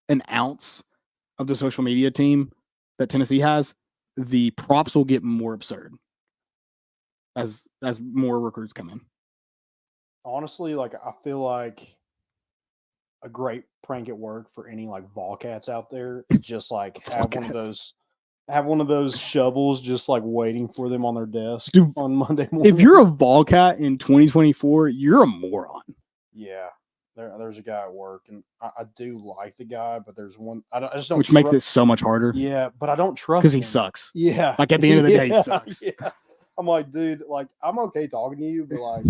an ounce of the social media team that Tennessee has, the props will get more absurd as more recruits come in. Honestly, like I feel like a great prank at work for any like Volcats out there is just like have one of those shovels just like waiting for them on their desk. Dude, on Monday morning. If you're a Volcat in 2024, you're a moron. Yeah. There's a guy at work, and I do like the guy, but there's one I just don't. Which makes it so much harder. Yeah, but I don't trust because him. he sucks. Yeah, like at the end of the day, he sucks. Yeah. I'm like, dude, like I'm okay talking to you, but like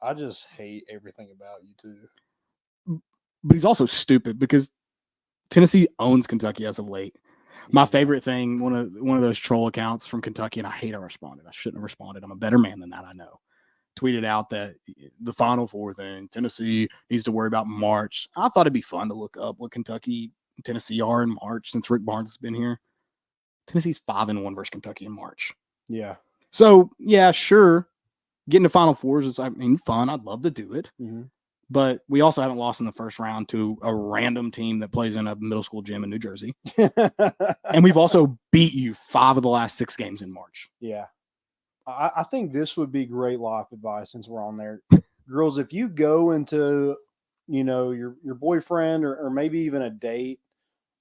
I just hate everything about you too. But he's also stupid because Tennessee owns Kentucky as of late. My favorite thing, one of those troll accounts from Kentucky, and I hate I responded. I shouldn't have responded. I'm a better man than that, I know. Tweeted out that the Final Four thing, Tennessee needs to worry about March. I thought it'd be fun to look up what Kentucky and Tennessee are in March since Rick Barnes has been here. Tennessee's 5-1 versus Kentucky in March. Yeah. So, yeah, sure. Getting to Final Fours is, fun. I'd love to do it. Mm-hmm. but we also haven't lost in the first round to a random team that plays in a middle school gym in New Jersey. And we've also beat you 5 of the last 6 games in March. Yeah. I think this would be great life advice since we're on there. Girls, if you go into, your boyfriend or maybe even a date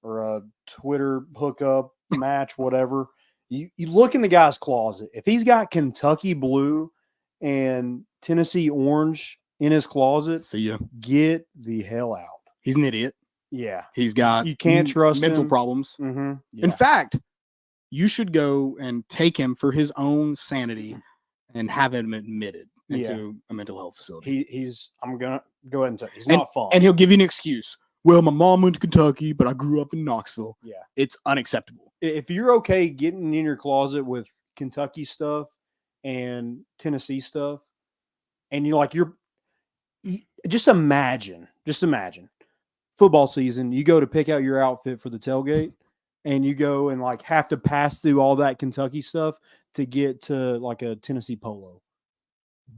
or a Twitter hookup match, whatever, you look in the guy's closet. If he's got Kentucky blue and Tennessee orange in his closet, See ya. get the hell out. He's an idiot. Yeah. He's got You can't trust mental him. problems. Mm-hmm. Yeah. In fact, you should go and take him for his own sanity and have him admitted into a mental health facility. I'm going to go ahead and tell you, he's not fun. And he'll give you an excuse. Well, my mom went to Kentucky, but I grew up in Knoxville. Yeah. It's unacceptable. If you're okay getting in your closet with Kentucky stuff and Tennessee stuff, and just imagine football season, you go to pick out your outfit for the tailgate and you go and have to pass through all that Kentucky stuff to get to a Tennessee polo.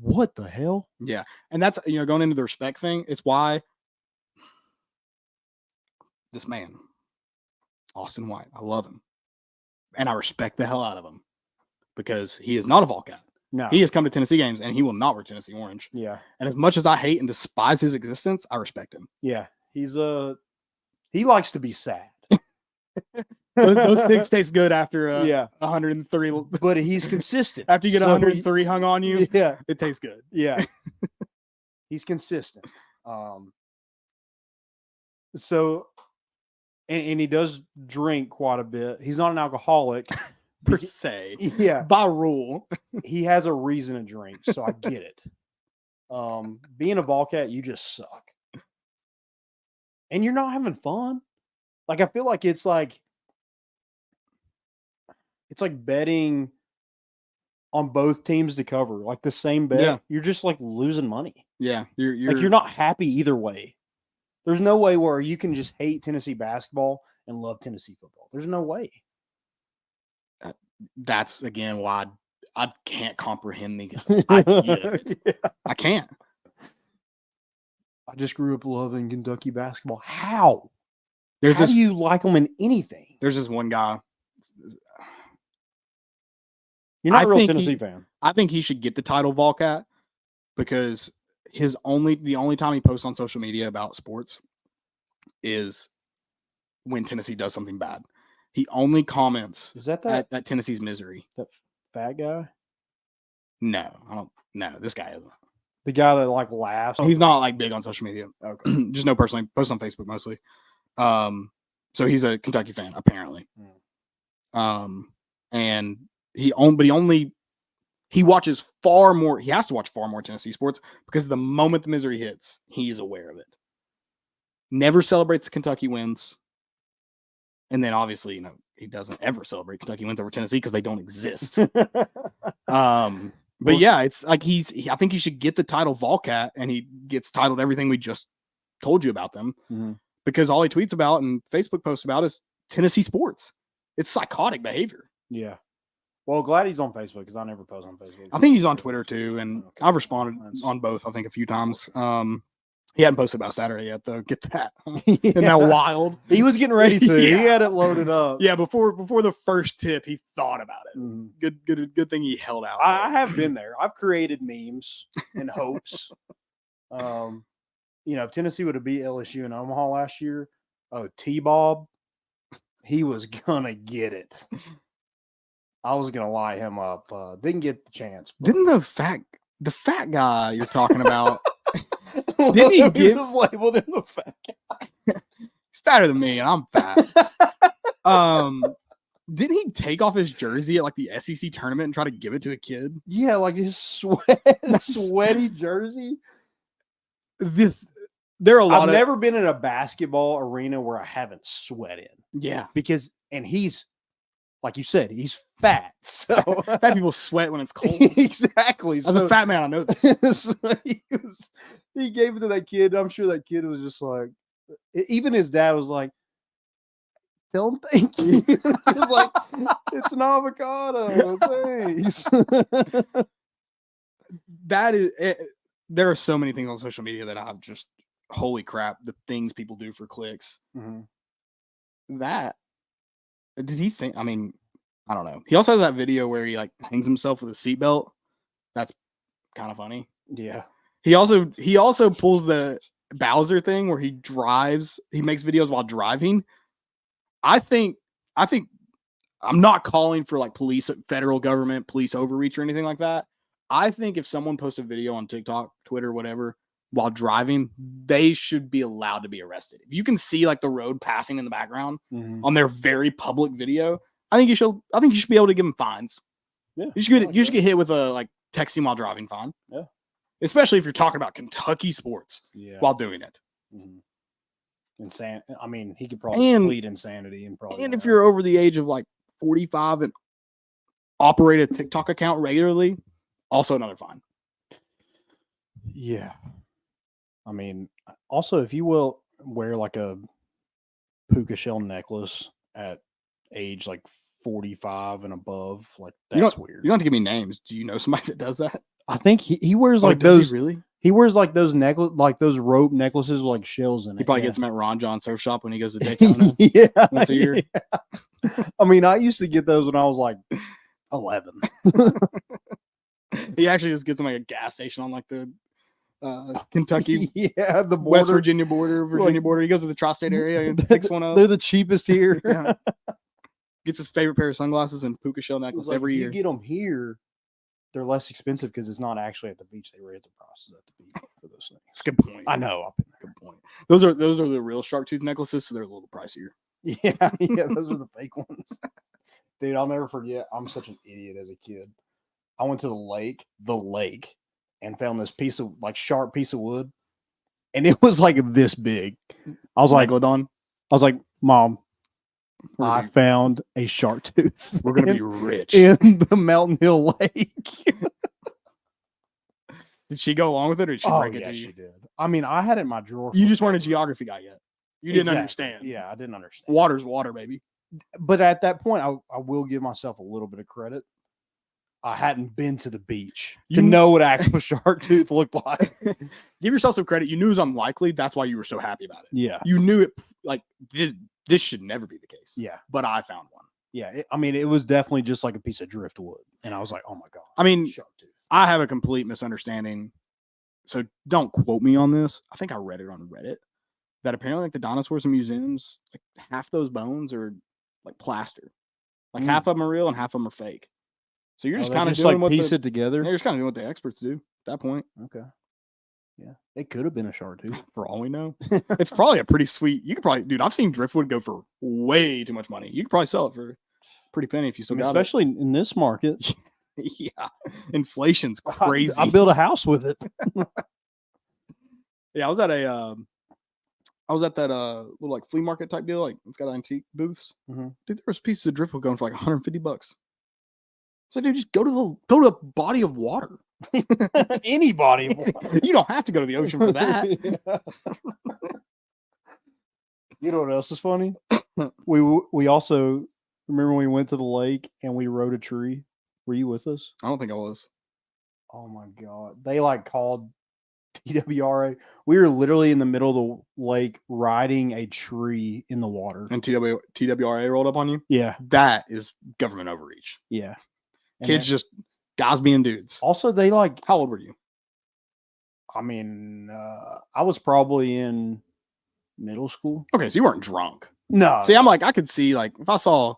What the hell? Yeah. And that's, going into the respect thing, it's why this man, Austin White, I love him. And I respect the hell out of him because he is not a Volcat. No. He has come to Tennessee games and he will not wear Tennessee orange. Yeah. And as much as I hate and despise his existence, I respect him. Yeah. He likes to be sad. Those things taste good after 103. But he's consistent. After you get 103 hung on you, it tastes good. Yeah. He's consistent. So, and he does drink quite a bit. He's not an alcoholic per se. Yeah. By rule. He has a reason to drink, so I get it. Being a Volcat, you just suck. And you're not having fun. I feel like it's like betting on both teams to cover, the same bet. Yeah. You're just losing money. Yeah. You're not happy either way. There's no way where you can just hate Tennessee basketball and love Tennessee football. There's no way. That's again why I can't comprehend the idea of it. Yeah. I can't. I just grew up loving Kentucky basketball. How? How do you like them in anything? There's this one guy. You're not a real Tennessee fan. I think he should get the title Volcat because the only time he posts on social media about sports is when Tennessee does something bad. He only comments Is that at Tennessee's misery. That fat guy? No, I don't. No, this guy isn't. The guy that laughs. He's not big on social media. Okay. Just know personally. Posts on Facebook mostly. So he's a Kentucky fan apparently. And he watches far more. He has to watch far more Tennessee sports because the moment the misery hits, he is aware of it. Never celebrates Kentucky wins. And then obviously, he doesn't ever celebrate Kentucky wins over Tennessee because they don't exist. But yeah, it's I think he should get the title Volcat and he gets titled everything we just told you about them because all he tweets about and Facebook posts about is Tennessee sports. It's psychotic behavior. Yeah. Well, glad he's on Facebook because I never post on Facebook. I think he's on Twitter too. And I've responded on both, I think, a few times. He hadn't posted about Saturday yet, though. Get that. Isn't that wild? He was getting ready to. Yeah. He had it loaded up. Yeah, before the first tip, he thought about it. Good thing he held out. I have been there. I've created memes in hopes. If Tennessee would have beat LSU in Omaha last year, T-Bob, he was gonna get it. I was gonna lie him up. Didn't get the chance. But... Didn't the fat guy you're talking about? Didn't he He was labeled in the fat guy. He's fatter than me, and I'm fat. Didn't he take off his jersey at the SEC tournament and try to give it to a kid? Yeah, his sweaty jersey. There are a lot. I've never been in a basketball arena where I haven't sweat in. Yeah, and he's like you said, he's fat. So fat people sweat when it's cold. Exactly. As a fat man, I know this. So he gave it to that kid. I'm sure that kid was just like, even his dad was like, tell him thank you. He was like, it's an avocado. Thanks. That is it. there are so many things on social media that I'm just, holy crap, the things people do for clicks. That, did he think, I mean, I don't know. He also has that video where he like hangs himself with a seatbelt. That's kind of funny. Yeah. He also pulls the Bowser thing where he makes videos while driving. I think I'm not calling for like federal government, police overreach or anything like that. I think if someone posts a video on TikTok, Twitter, whatever, while driving, they should be allowed to be arrested. If you can see like the road passing in the background on their very public video, I think you should be able to give them fines. Yeah. You should get hit with a like texting while driving fine. Yeah. Especially if you're talking about Kentucky sports while doing it. I mean, he could probably plead insanity and probably. And if you're over the age of like 45 and operate a TikTok account regularly, also another fine. Yeah. I mean, also, if you will wear like a puka shell necklace at age like 45 and above, like that's weird. You don't have to give me names. Do you know somebody that does that? I think he wears like does those. he really? He wears like those those rope necklaces with like shells in it. He probably gets them at Ron John Surf Shop when he goes to Daytona. Once a year. Yeah. I mean, I used to get those when I was like 11. He actually just gets them at a gas station on like the Kentucky, the border. West Virginia border, border. He goes to the tri-state area and picks one up. They're the cheapest here. Yeah. Gets his favorite pair of sunglasses and puka shell necklace every year. You get them here, they're less expensive because it's not actually at the beach. They raise the prices at the beach for those things. That's a good point. I know. Good point. Those are the real shark tooth necklaces, so they're a little pricier. Yeah, those are the fake ones. Dude, I'll never forget. I'm such an idiot as a kid. I went to the lake, and found this sharp piece of wood, and it was like this big. I was like, Mom, I found a shark tooth. We're gonna be rich in the Mountain Hill Lake. Did she go along with it, or did she break it to you? She did. I mean, I had it in my drawer. You just weren't a geography guy yet. You didn't understand. Yeah, I didn't understand. Water's water, baby. But at that point, I will give myself a little bit of credit. I hadn't been to the beach to know what actual shark tooth looked like. Give yourself some credit. You knew it was unlikely. That's why you were so happy about it. Yeah. You knew it, like, this should never be the case. Yeah. But I found one. Yeah. It was definitely just like a piece of driftwood. And I was like, oh my God. I mean, shark tooth. I have a complete misunderstanding. So don't quote me on this. I think I read it on Reddit that apparently like the dinosaurs in museums, like half those bones are like plaster. Like half of them are real and half of them are fake. So you're just kind of doing like piece it together. You're just kind of doing what the experts do at that point. Okay. Yeah. It could have been a shark tooth. For all we know. It's probably a pretty sweet. You could probably, dude, I've seen driftwood go for way too much money. You could probably sell it for a pretty penny if you still got especially in this market. Yeah. Inflation's crazy. I built a house with it. Yeah, I was at that little like flea market type deal. Like it's got antique booths. Mm-hmm. Dude, there was pieces of driftwood going for like $150. So dude, just go to a body of water. Any body of water. You don't have to go to the ocean for that. You know what else is funny? We also remember when we went to the lake and we rode a tree. Were you with us? I don't think I was. Oh my God. They like called TWRA. We were literally in the middle of the lake riding a tree in the water. And TWRA rolled up on you? Yeah. That is government overreach. Yeah. And Kids just guys being dudes. Also, they like. How old were you? I mean, I was probably in middle school. Okay, so you weren't drunk. No. See, I'm like, I could see like if I saw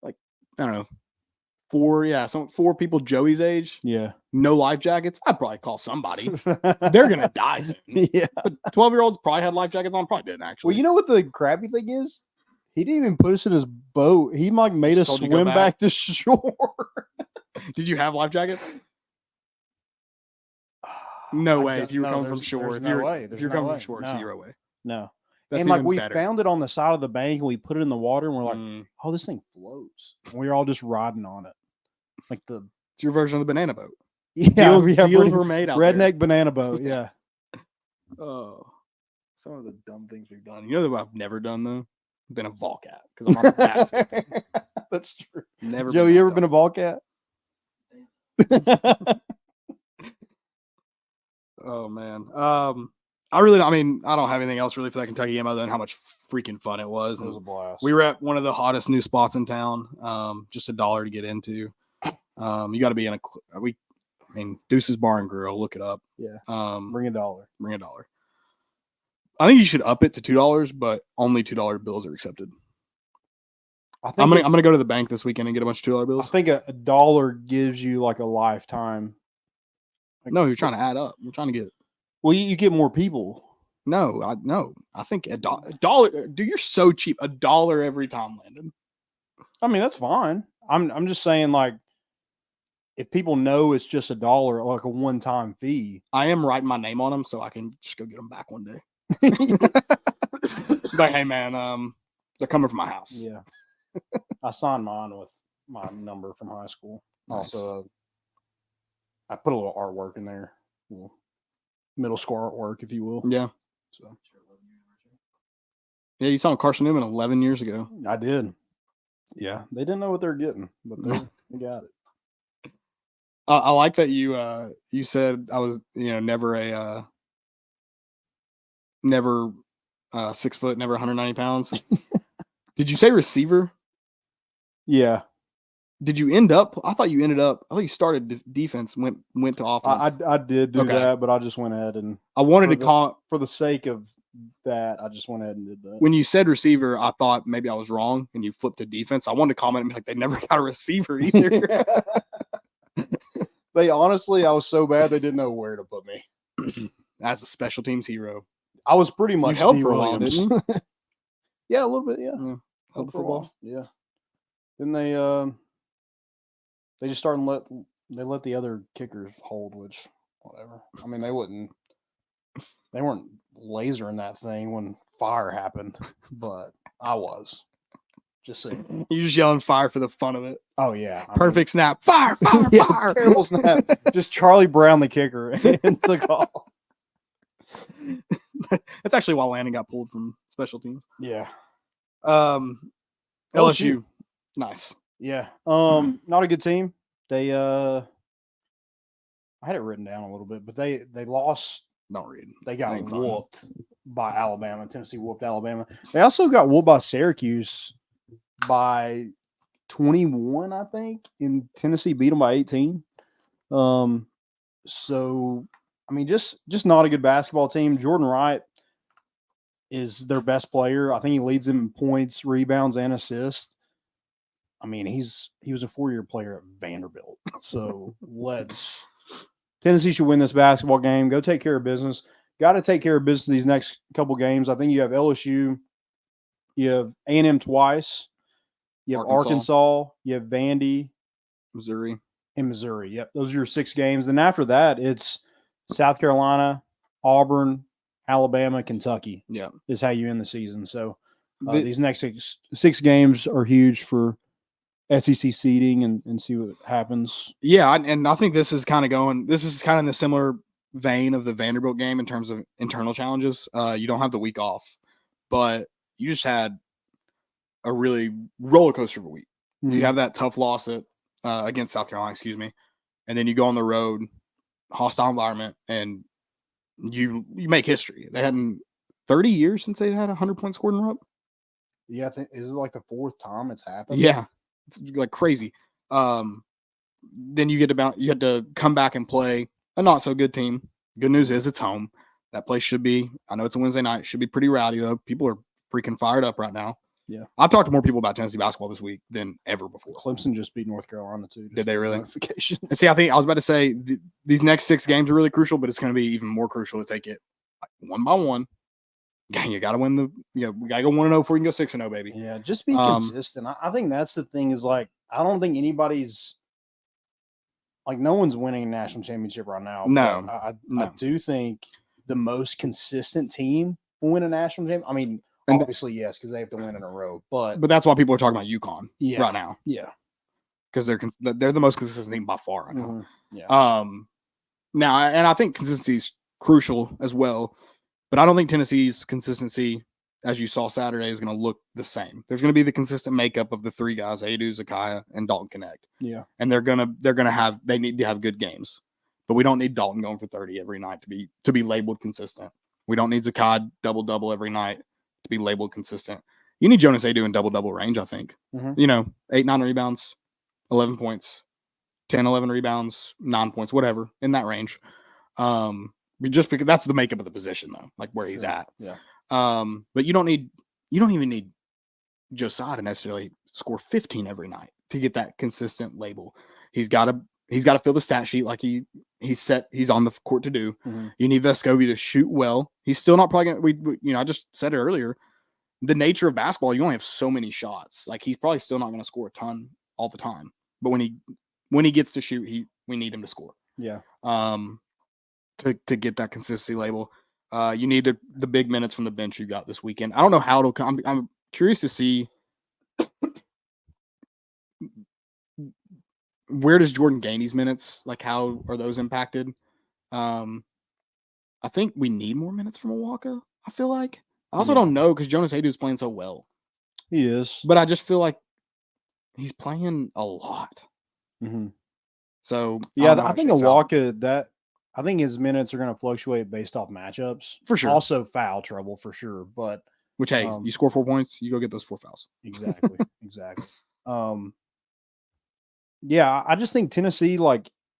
like, I don't know, four people Joey's age. Yeah. No life jackets. I'd probably call somebody. They're gonna die soon. Yeah. But 12-year-olds probably had life jackets on. Probably didn't actually. Well, you know what the crappy thing is? He didn't even put us in his boat. He like made us swim back to shore. Did you have life jackets? No way. If you were coming from shore, if you're coming from shore, 0 way. No. That's and like even we better. found it on the side of the bank and we put it in the water and we're like, oh, this thing floats. And we were all just riding on it. Like it's your version of the banana boat. Yeah, deals were made out redneck there. Banana boat. Yeah. Oh, some of the dumb things we've done. You know what I've never done though? Been a Volcat because I'm on the fast. That's true. Never. Joe, you ever been a Volcat? Oh man. I really don't. I mean, I don't have anything else really for that Kentucky game other than how much freaking fun it was. It was a And blast. we were at one of the hottest new spots in town. Just $1 to get into. You got to be in Deuce's Bar and Grill. Look it up. Yeah. Bring Bring $1. $1. I think you should up it to $2, but only $2 bills are accepted. I'm gonna go to the bank this weekend and get a bunch of $2 I bills. think $1 gives you like a lifetime. No, you're trying to add up. You're trying to get. Well, you get more people. No. I think $1. Dude, you're so cheap. $1 every time, Landon. I mean, that's fine. I'm just saying, like, if people know it's just $1, like a one-time fee. I am writing my name on them so I can just go get them back one day. Like, hey man, they're coming from my house. Yeah. I signed mine with my number from high school. Nice. Also, I put a little artwork in there, little middle school artwork, if you will. Yeah. So Yeah, you saw Carson Newman 11 years ago. I did. Yeah, they didn't know what they're getting, but they got it. I like that you said I was never 6 foot, never 190 pounds. Did you say receiver? Yeah, Did you end up? I thought you started defense, went to offense. I did do Okay. that, but I just went ahead and I wanted to call for the sake of that, I just went ahead and did that. when you said receiver. I thought maybe I was wrong, and you flipped to defense. I wanted to comment and be like, they never got a receiver either. They honestly, I was so bad they didn't know where to put me. As a special teams hero, I was pretty much held D. for a while, Williams. didn't you? Yeah, a little bit. Yeah, Held the for a while. football. Yeah. Then they just started let the other kickers hold, which whatever. I mean, they weren't lasering that thing when fire happened, but I was. Just saying. You just yelling fire for the fun of it. Oh yeah. I mean, Perfect snap. Fire, fire, yeah, fire. terrible snap. Just Charlie Brown, the kicker, and took off. That's actually why Landon got pulled from special teams. Yeah. LSU. Nice. Yeah. Not a good team. They I had it written down a little bit, but they lost. Don't read. They got Ain't fun. whooped by Alabama. Tennessee whooped Alabama. They also got whooped by Syracuse by 21, I think. And Tennessee beat them by 18. So I mean, just not a good basketball team. Jordan Wright is their best player. I think he leads them in points, rebounds, and assists. I mean, he was a 4-year player at Vanderbilt. So Tennessee should win this basketball game. Go take care of business. Got to take care of business these next couple games. I think you have LSU, you have A&M twice, you have Arkansas, you have Vandy, Missouri, and Missouri. Yep, those are your 6 games. Then after that, it's South Carolina, Auburn, Alabama, Kentucky. Yeah, is how you end the season. So these next six games are huge for SEC seeding and see what happens. Yeah, and I think this is kind of in the similar vein of the Vanderbilt game in terms of internal challenges. You don't have the week off, but you just had a really roller coaster of a week. Mm-hmm. You have that tough loss against South Carolina, and then you go on the road, hostile environment, and you make history. They hadn't 30 years since they had 100 points scored in Rupp. Yeah, I think is it like the 4th time it's happened? Yeah, it's like crazy. Then you had to come back and play a not so good team. Good news is it's home. That place should be. I know it's a Wednesday night. Should be pretty rowdy though. People are freaking fired up right now. Yeah, I've talked to more people about Tennessee basketball this week than ever before. Clemson just beat North Carolina too. Did they really? Notification. And see, I think I was about to say these next 6 games are really crucial, but it's going to be even more crucial to take it one by one. You got to win we got to go 1-0 before you can go 6-0, baby. Yeah, just be consistent. I think that's the thing is like, I don't think anybody's like, no one's winning a national championship right now. No. I do think the most consistent team will win a national championship. I mean, obviously, yes, because they have to win in a row. But that's why people are talking about UConn right now. Yeah. Because they're the most consistent team by far right now. Mm-hmm. Yeah. Now, and I think consistency is crucial as well. But I don't think Tennessee's consistency, as you saw Saturday, is going to look the same. There's going to be the consistent makeup of the 3 guys, Adu, Zakai, and Dalton Connect. Yeah. And they need to have good games. but we don't need Dalton going for 30 every night to be labeled consistent. We don't need Zakai double every night to be labeled consistent. You need Jonas Adu in double range, I think. 8, 9 rebounds, 11 points, 10, 11 rebounds, 9 points, whatever, in that range. Just because that's the makeup of the position, though, like where he's at. Yeah. But you don't even need Josiah to necessarily score 15 every night to get that consistent label. He's got to fill the stat sheet like he's on the court to do. Mm-hmm. You need Vescovi to shoot well. He's still not probably going to, I just said it earlier, the nature of basketball, you only have so many shots. Like he's probably still not going to score a ton all the time. But when he gets to shoot, we need him to score. Yeah. To get that consistency label. You need the big minutes from the bench you got this weekend. I don't know how it'll come. I'm curious to see where does Jordan Gainey's minutes, like how are those impacted? I think we need more minutes from Milwaukee, I feel like. I also don't know because Jonas Adu is playing so well. He is. But I just feel like he's playing a lot. Mm-hmm. So I think I think his minutes are going to fluctuate based off matchups. For sure. Also foul trouble for sure. But which, hey, you score 4 points, you go get those 4 fouls. Exactly. I just think Tennessee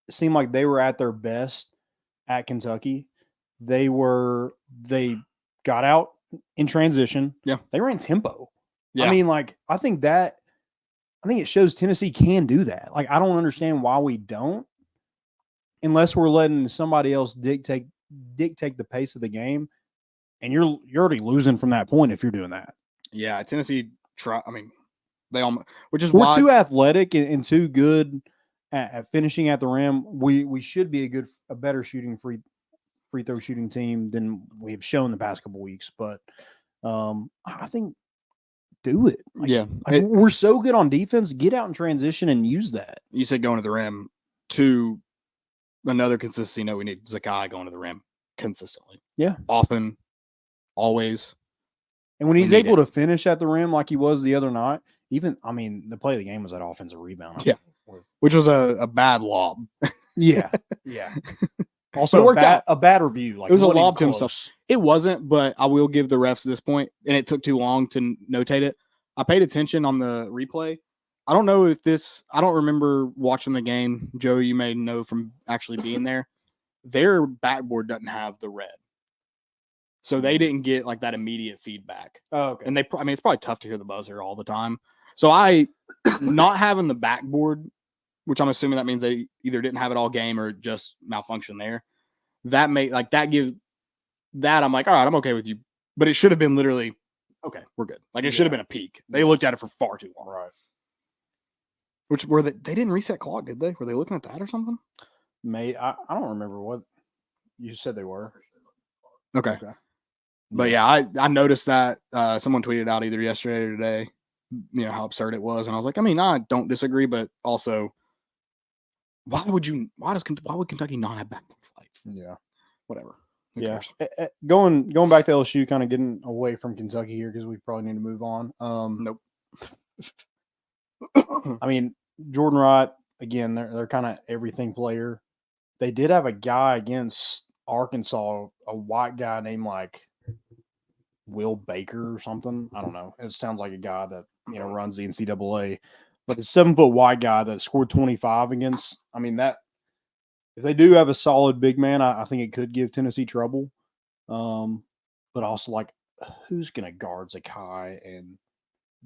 seemed like they were at their best at Kentucky. They got out in transition. Yeah. They ran tempo. Yeah. I mean, I think it shows Tennessee can do that. Like, I don't understand why we don't, unless we're letting somebody else dictate the pace of the game. And you're already losing from that point if you're doing that. Yeah, Tennessee they almost, which is we're too athletic and too good at finishing at the rim. We should be a better shooting free throw shooting team than we've shown the past couple weeks. But I think do it. We're so good on defense. Get out in transition and use that. You said going to the rim. To another consistency note, we need Zakai going to the rim consistently. Yeah, often, always. And when he's able to finish at the rim like he was the other night, the play of the game was that offensive rebound. Yeah, which was a bad lob. Yeah. Also, a bad review. Like, it was a lob to himself. It wasn't, but I will give the refs this point, and it took too long to notate it. I paid attention on the replay. I don't know if I don't remember watching the game. Joe, you may know from actually being there. Their backboard doesn't have the red. So they didn't get like that immediate feedback. Oh, okay. And it's probably tough to hear the buzzer all the time. So not having the backboard, which I'm assuming that means they either didn't have it all game or just malfunction there. I'm like, all right, I'm okay with you. But it should have been literally, okay, we're good. Like it should have been a peak. They looked at it for far too long. Right. Which they didn't reset clock, did they? Were they looking at that or something? I don't remember what you said they were. Okay. But yeah, I noticed that someone tweeted out either yesterday or today, how absurd it was. And I was like, I don't disagree, but also why would Kentucky not have backboard flights? Yeah. Whatever. Who cares? cares? Going back to LSU, kind of getting away from Kentucky here because we probably need to move on. Nope. Jordan Wright, again, they're kind of everything player. They did have a guy against Arkansas, a white guy named like Will Baker or something. I don't know. It sounds like a guy that runs the NCAA, but it's 7-foot white guy that scored 25 against. That if they do have a solid big man, I think it could give Tennessee trouble. But also who's going to guard Zakai and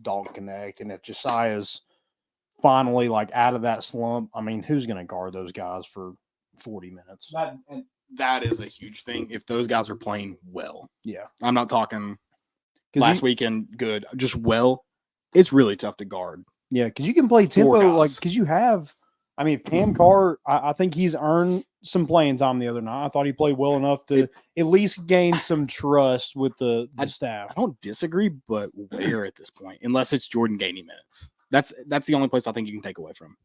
Dalton Connect, and if Josiah's finally out of that slump, who's going to guard those guys for 40 minutes? That is a huge thing if those guys are playing well. Yeah. I'm not talking last weekend good, just well. It's really tough to guard. Yeah, because you can play tempo, because you have Cam Carr, I think he's earned some playing time the other night. I thought he played well enough to at least gain some trust with the staff. I don't disagree, but where at this point, unless it's Jordan Gainey minutes. That's the only place I think you can take away from.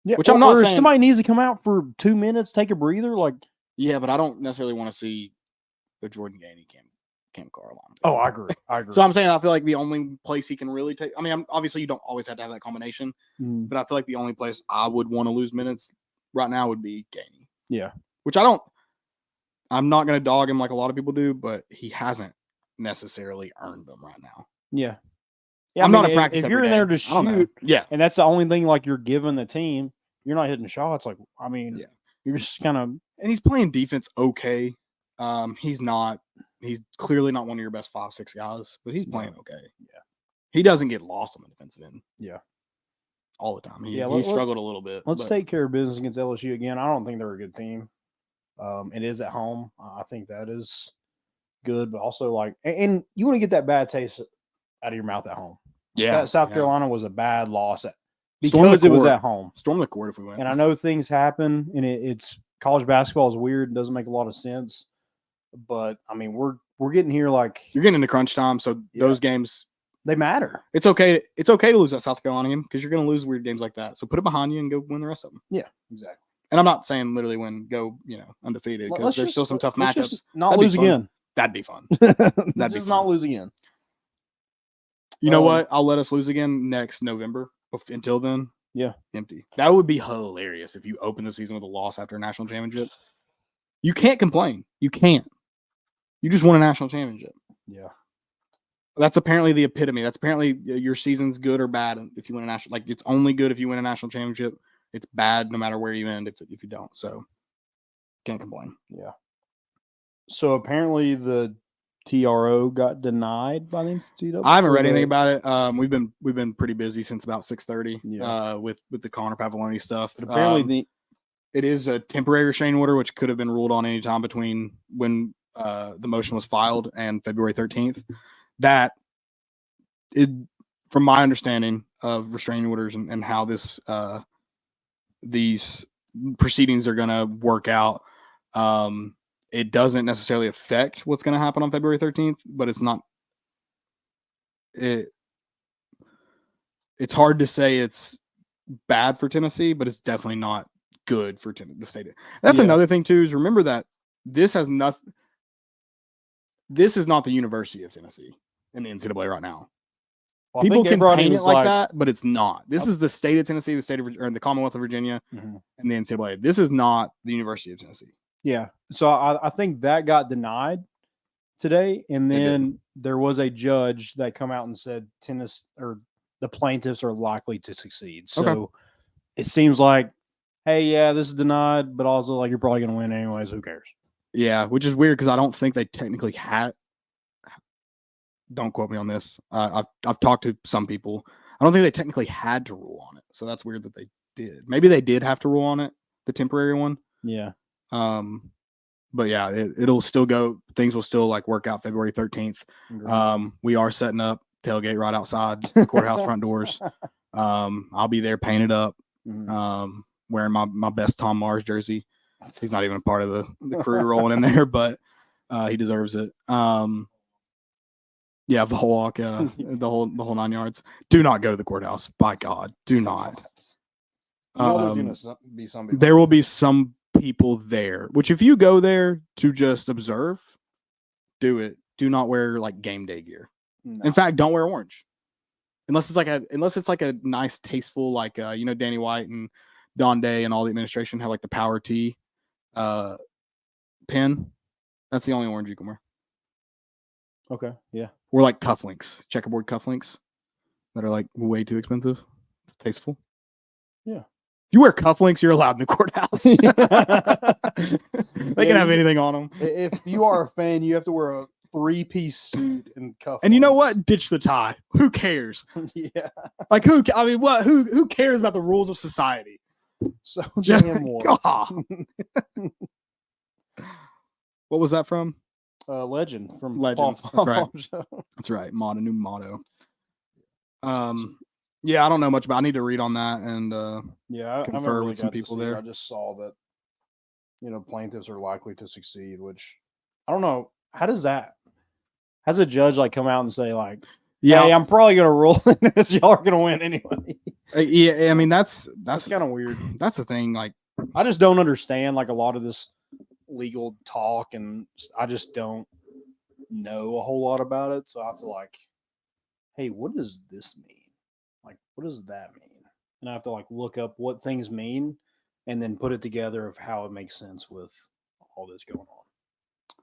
Yeah, which I'm not saying. Somebody needs to come out for 2 minutes, take a breather. Yeah, but I don't necessarily want to see the Jordan Gainey Cam Carr line. Oh, I agree. So I'm saying I feel like the only place he can really take. Obviously you don't always have to have that combination, but I feel like the only place I would want to lose minutes right now would be Gainey. Yeah, which I'm not going to dog him like a lot of people do, but he hasn't necessarily earned them right now. Yeah. Yeah, I'm I mean, not a practice if every you're in day. there to I don't know. shoot, Yeah. and that's the only thing like you're giving the team, you're not hitting shots. Like, I mean, Yeah. you're just kind of And he's playing defense okay. He's clearly not one of your best 5-6 guys, but he's playing okay. Yeah. He doesn't get lost on the defensive end. Yeah. All the time. He Let's struggled a little bit. Let's take care of business against LSU again. I don't think they're a good team. It is at home. I think that is good, but also like, and you want to get that bad taste out of your mouth at home. Yeah. South Carolina was a bad loss Storm the because it was court. at home. Storm the court if we win. And I know things happen, and it's college basketball is weird. It doesn't make a lot of sense. But I mean, we're getting here like You're getting into crunch time, so those games they matter. It's okay to lose that South Carolina game because you're going to lose weird games like that. So put it behind you and go win the rest of them. Yeah, exactly. And I'm not saying literally undefeated because there's still some tough matchups. Just not lose again. That'd be fun. That'd be fun. Not lose again. You know what? I'll let us lose again next November. Until then, empty. That would be hilarious if you open the season with a loss after a national championship. You can't complain. You can't. You just won a national championship. Yeah. That's apparently the epitome. That's apparently your season's good or bad if you win a national. Like it's only good if you win a national championship. It's bad no matter where you end if you don't. So can't complain. Yeah. So apparently the TRO got denied by the NCAA. I haven't read anything about it. We've been pretty busy since about 6:30. With the Connor Pavoloni stuff. But apparently it is a temporary restraining order, which could have been ruled on any time between when the motion was filed and February 13th. That from my understanding of restraining orders and how these proceedings are going to work out, it doesn't necessarily affect what's going to happen on February 13th, but it's hard to say it's bad for Tennessee, but it's definitely not good for the state. That's another thing too, is remember that this is not the University of Tennessee in the NCAA right now. Well, people can paint it like that, but it's not. This is the state of Tennessee, the Commonwealth of Virginia, and the NCAA. This is not the University of Tennessee. Yeah. So I think that got denied today, and then there was a judge that come out and said the plaintiffs are likely to succeed. So it seems like, hey, yeah, this is denied, but also like you're probably going to win anyways. Who cares? Yeah, which is weird because I don't think they technically had. Don't quote me on this. I've talked to some people. I don't think they technically had to rule on it, so that's weird that they did. Maybe they did have to rule on it, the temporary one. Yeah. But yeah, it'll still go. Things will still like work out February 13th. We are setting up tailgate right outside the courthouse front doors. I'll be there painted up, wearing my best Tom Mars jersey. He's not even a part of the crew rolling in there, but he deserves it. Yeah, the whole walk, the whole 9 yards. Do not go to the courthouse. By God, do not. There will be some people there, which if you go there to just observe, do it. Do not wear like game day gear. No. In fact, don't wear orange. Unless it's like a nice, tasteful, like Danny White and Don Day and all the administration have like the Power T pin. That's the only orange you can wear. Okay. Yeah. Or like cufflinks, checkerboard cufflinks that are like way too expensive. It's tasteful. Yeah. If you wear cufflinks, you're allowed in the courthouse. They can have anything on them. If you are a fan, you have to wear a 3-piece suit and cufflinks. And you know what? Ditch the tie. Who cares? Yeah. Like who cares about the rules of society? So damn what? What was that from? Legend from Legend. Paul. That's right. That's right. New motto. Yeah, I don't know much about. I need to read on that and confer with some people there. I just saw that plaintiffs are likely to succeed, which I don't know. How does that? Has a judge like come out and say like, "Yeah, hey, I'm probably gonna rule in this. Y'all are gonna win anyway." Yeah, I mean that's kind of weird. That's the thing. Like, I just don't understand like a lot of this legal talk, and I just don't know a whole lot about it. So I have to like, hey, what does this mean? Like, what does that mean? And I have to like look up what things mean and then put it together of how it makes sense with all this going on.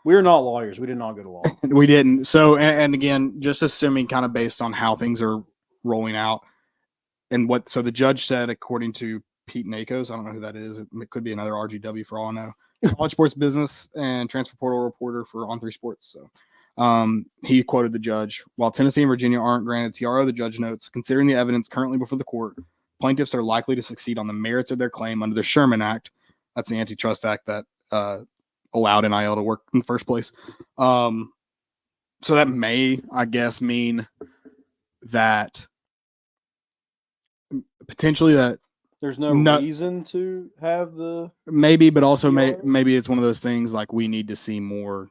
We're not lawyers. We did not go to law. We didn't. So, and again, just assuming kind of based on how things are rolling out and so the judge said, according to Pete Nakos, I don't know who that is. It could be another RGW for all I know. College sports business and transfer portal reporter for On3 Sports. So he quoted the judge. While Tennessee and Virginia aren't granted TRO, the judge notes, considering the evidence currently before the court, plaintiffs are likely to succeed on the merits of their claim under the Sherman Act. That's the Antitrust Act that allowed NIL to work in the first place. So that may, I guess, mean that potentially that there's no reason to have the maybe, but also maybe it's one of those things like we need to see more.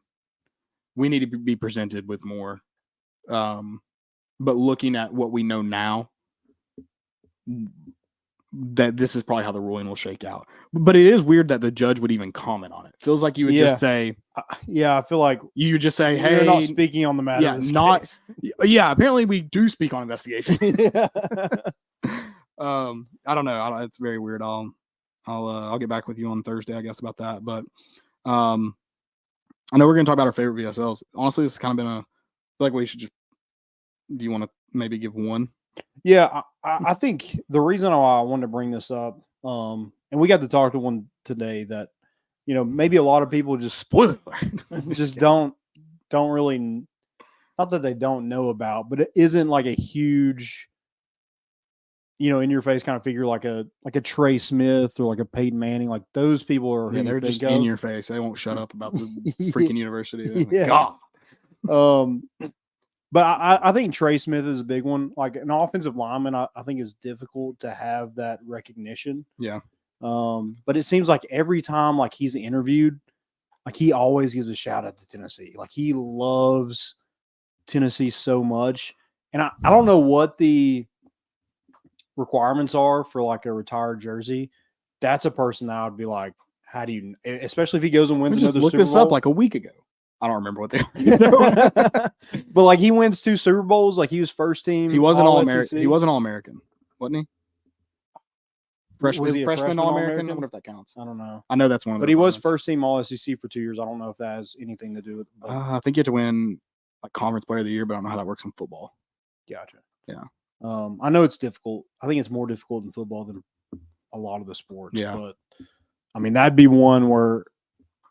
We need to be presented with more. But looking at what we know now, that this is probably how the ruling will shake out. But it is weird that the judge would even comment on it. Feels like you would just say, I feel like you just say, hey, you're not speaking on the matter. Yeah, not. Yeah, apparently we do speak on investigation. I don't know. It's very weird. I'll get back with you on Thursday, I guess, about that. But I know we're gonna talk about our favorite VFLs. Honestly, this has kind of been I feel like we should just. Do you want to maybe give one? Yeah, I think the reason why I wanted to bring this up, and we got to talk to one today that, maybe a lot of people just just don't really, not that they don't know about, but it isn't like a huge, in your face kind of figure like a Trey Smith or like a Peyton Manning. Like those people are they're just in your face. They won't shut up about the freaking university. God. But I think Trey Smith is a big one. Like an offensive lineman, I think is difficult to have that recognition. Yeah. But it seems like every time like he's interviewed, like he always gives a shout out to Tennessee. Like he loves Tennessee so much. And I don't know what the requirements are for like a retired jersey. That's a person that I would be like, how do you, especially if he goes and wins another Look Super this Bowl. up like a week ago. I don't remember what they were. But like he wins 2 Super Bowls, like he was first team. He wasn't All-American. He wasn't All-American, wasn't he? Freshman All-American? I wonder if that counts. I don't know. I know that's one of But he was first team All-SEC for 2 years. I don't know if that has anything to do with it. I think you have to win like Conference Player of the Year, but I don't know how that works in football. Gotcha. Yeah. I know it's difficult. I think it's more difficult in football than a lot of the sports. Yeah. But I mean, that'd be one where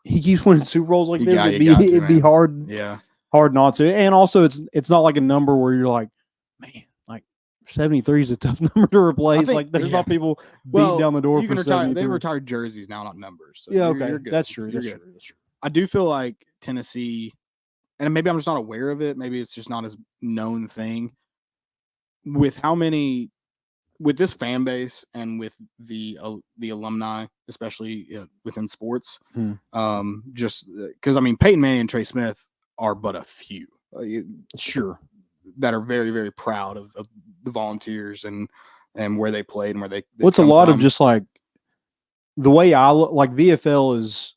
he keeps winning Super Bowls like this. It'd be hard. Yeah. Hard not to. And also it's not like a number where you're like, man, like 73 is a tough number to replace. Like there's not people beating down the door for 73. They retired jerseys now, not numbers. So yeah, okay. You're good. That's true. That's true. I do feel like Tennessee, and maybe I'm just not aware of it. Maybe it's just not as known thing. With with this fan base and with the alumni, especially within sports, just because Peyton Manning and Trey Smith are but a few, sure, that are very, very proud of the Volunteers and where they played and where they. What's a lot of just like the way I look, like VFL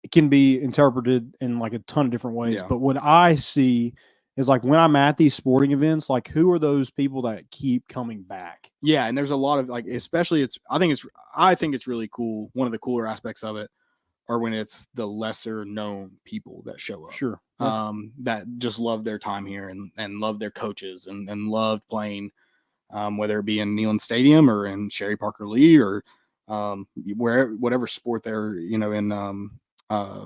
it can be interpreted in like a ton of different ways, but what I see is like when I'm at these sporting events, like who are those people that keep coming back? Yeah, and there's a lot of like, especially I think it's really cool. One of the cooler aspects of it are when it's the lesser known people that show up. Sure. That just love their time here and love their coaches and love playing, whether it be in Neyland Stadium or in Sherry Parker Lee or whatever sport they're in. I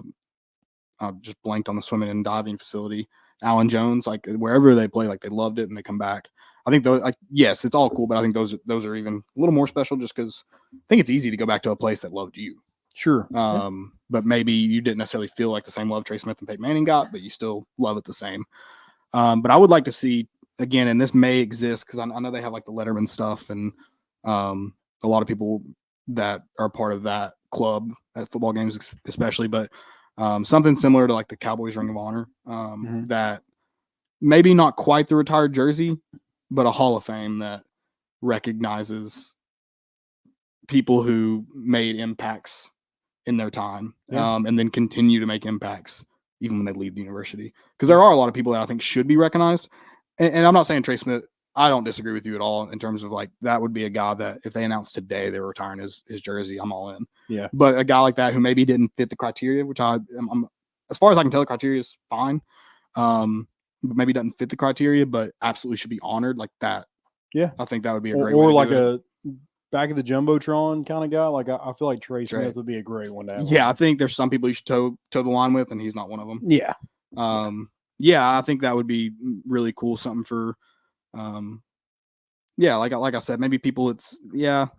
just blanked on the swimming and diving facility. Alan Jones, like wherever they play, like they loved it and they come back. I think those, yes, it's all cool, but I think those are even a little more special just because I think it's easy to go back to a place that loved you. Sure. But maybe you didn't necessarily feel like the same love Trey Smith and Peyton Manning got, but you still love it the same. But I would like to see again, and this may exist because I know they have like the Letterman stuff and a lot of people that are part of that club at football games, especially, but something similar to like the Cowboys Ring of Honor, that maybe not quite the retired jersey, but a Hall of Fame that recognizes people who made impacts in their time, and then continue to make impacts even when they leave the university. Because there are a lot of people that I think should be recognized. And I'm not saying Trey Smith I don't disagree with you at all in terms of like that would be a guy that if they announced today they were retiring his jersey, I'm all in. Yeah. But a guy like that who maybe didn't fit the criteria, which I'm as far as I can tell, the criteria is fine. But maybe doesn't fit the criteria, but absolutely should be honored like that. Yeah. I think that would be a great or way to like do it. a back of the Jumbotron kind of guy. Like I feel like Trey Smith would be a great one to have. Yeah, I think there's some people you should toe the line with, and he's not one of them. Yeah. Yeah, I think that would be really cool. Something for, yeah, like I said, maybe people. You're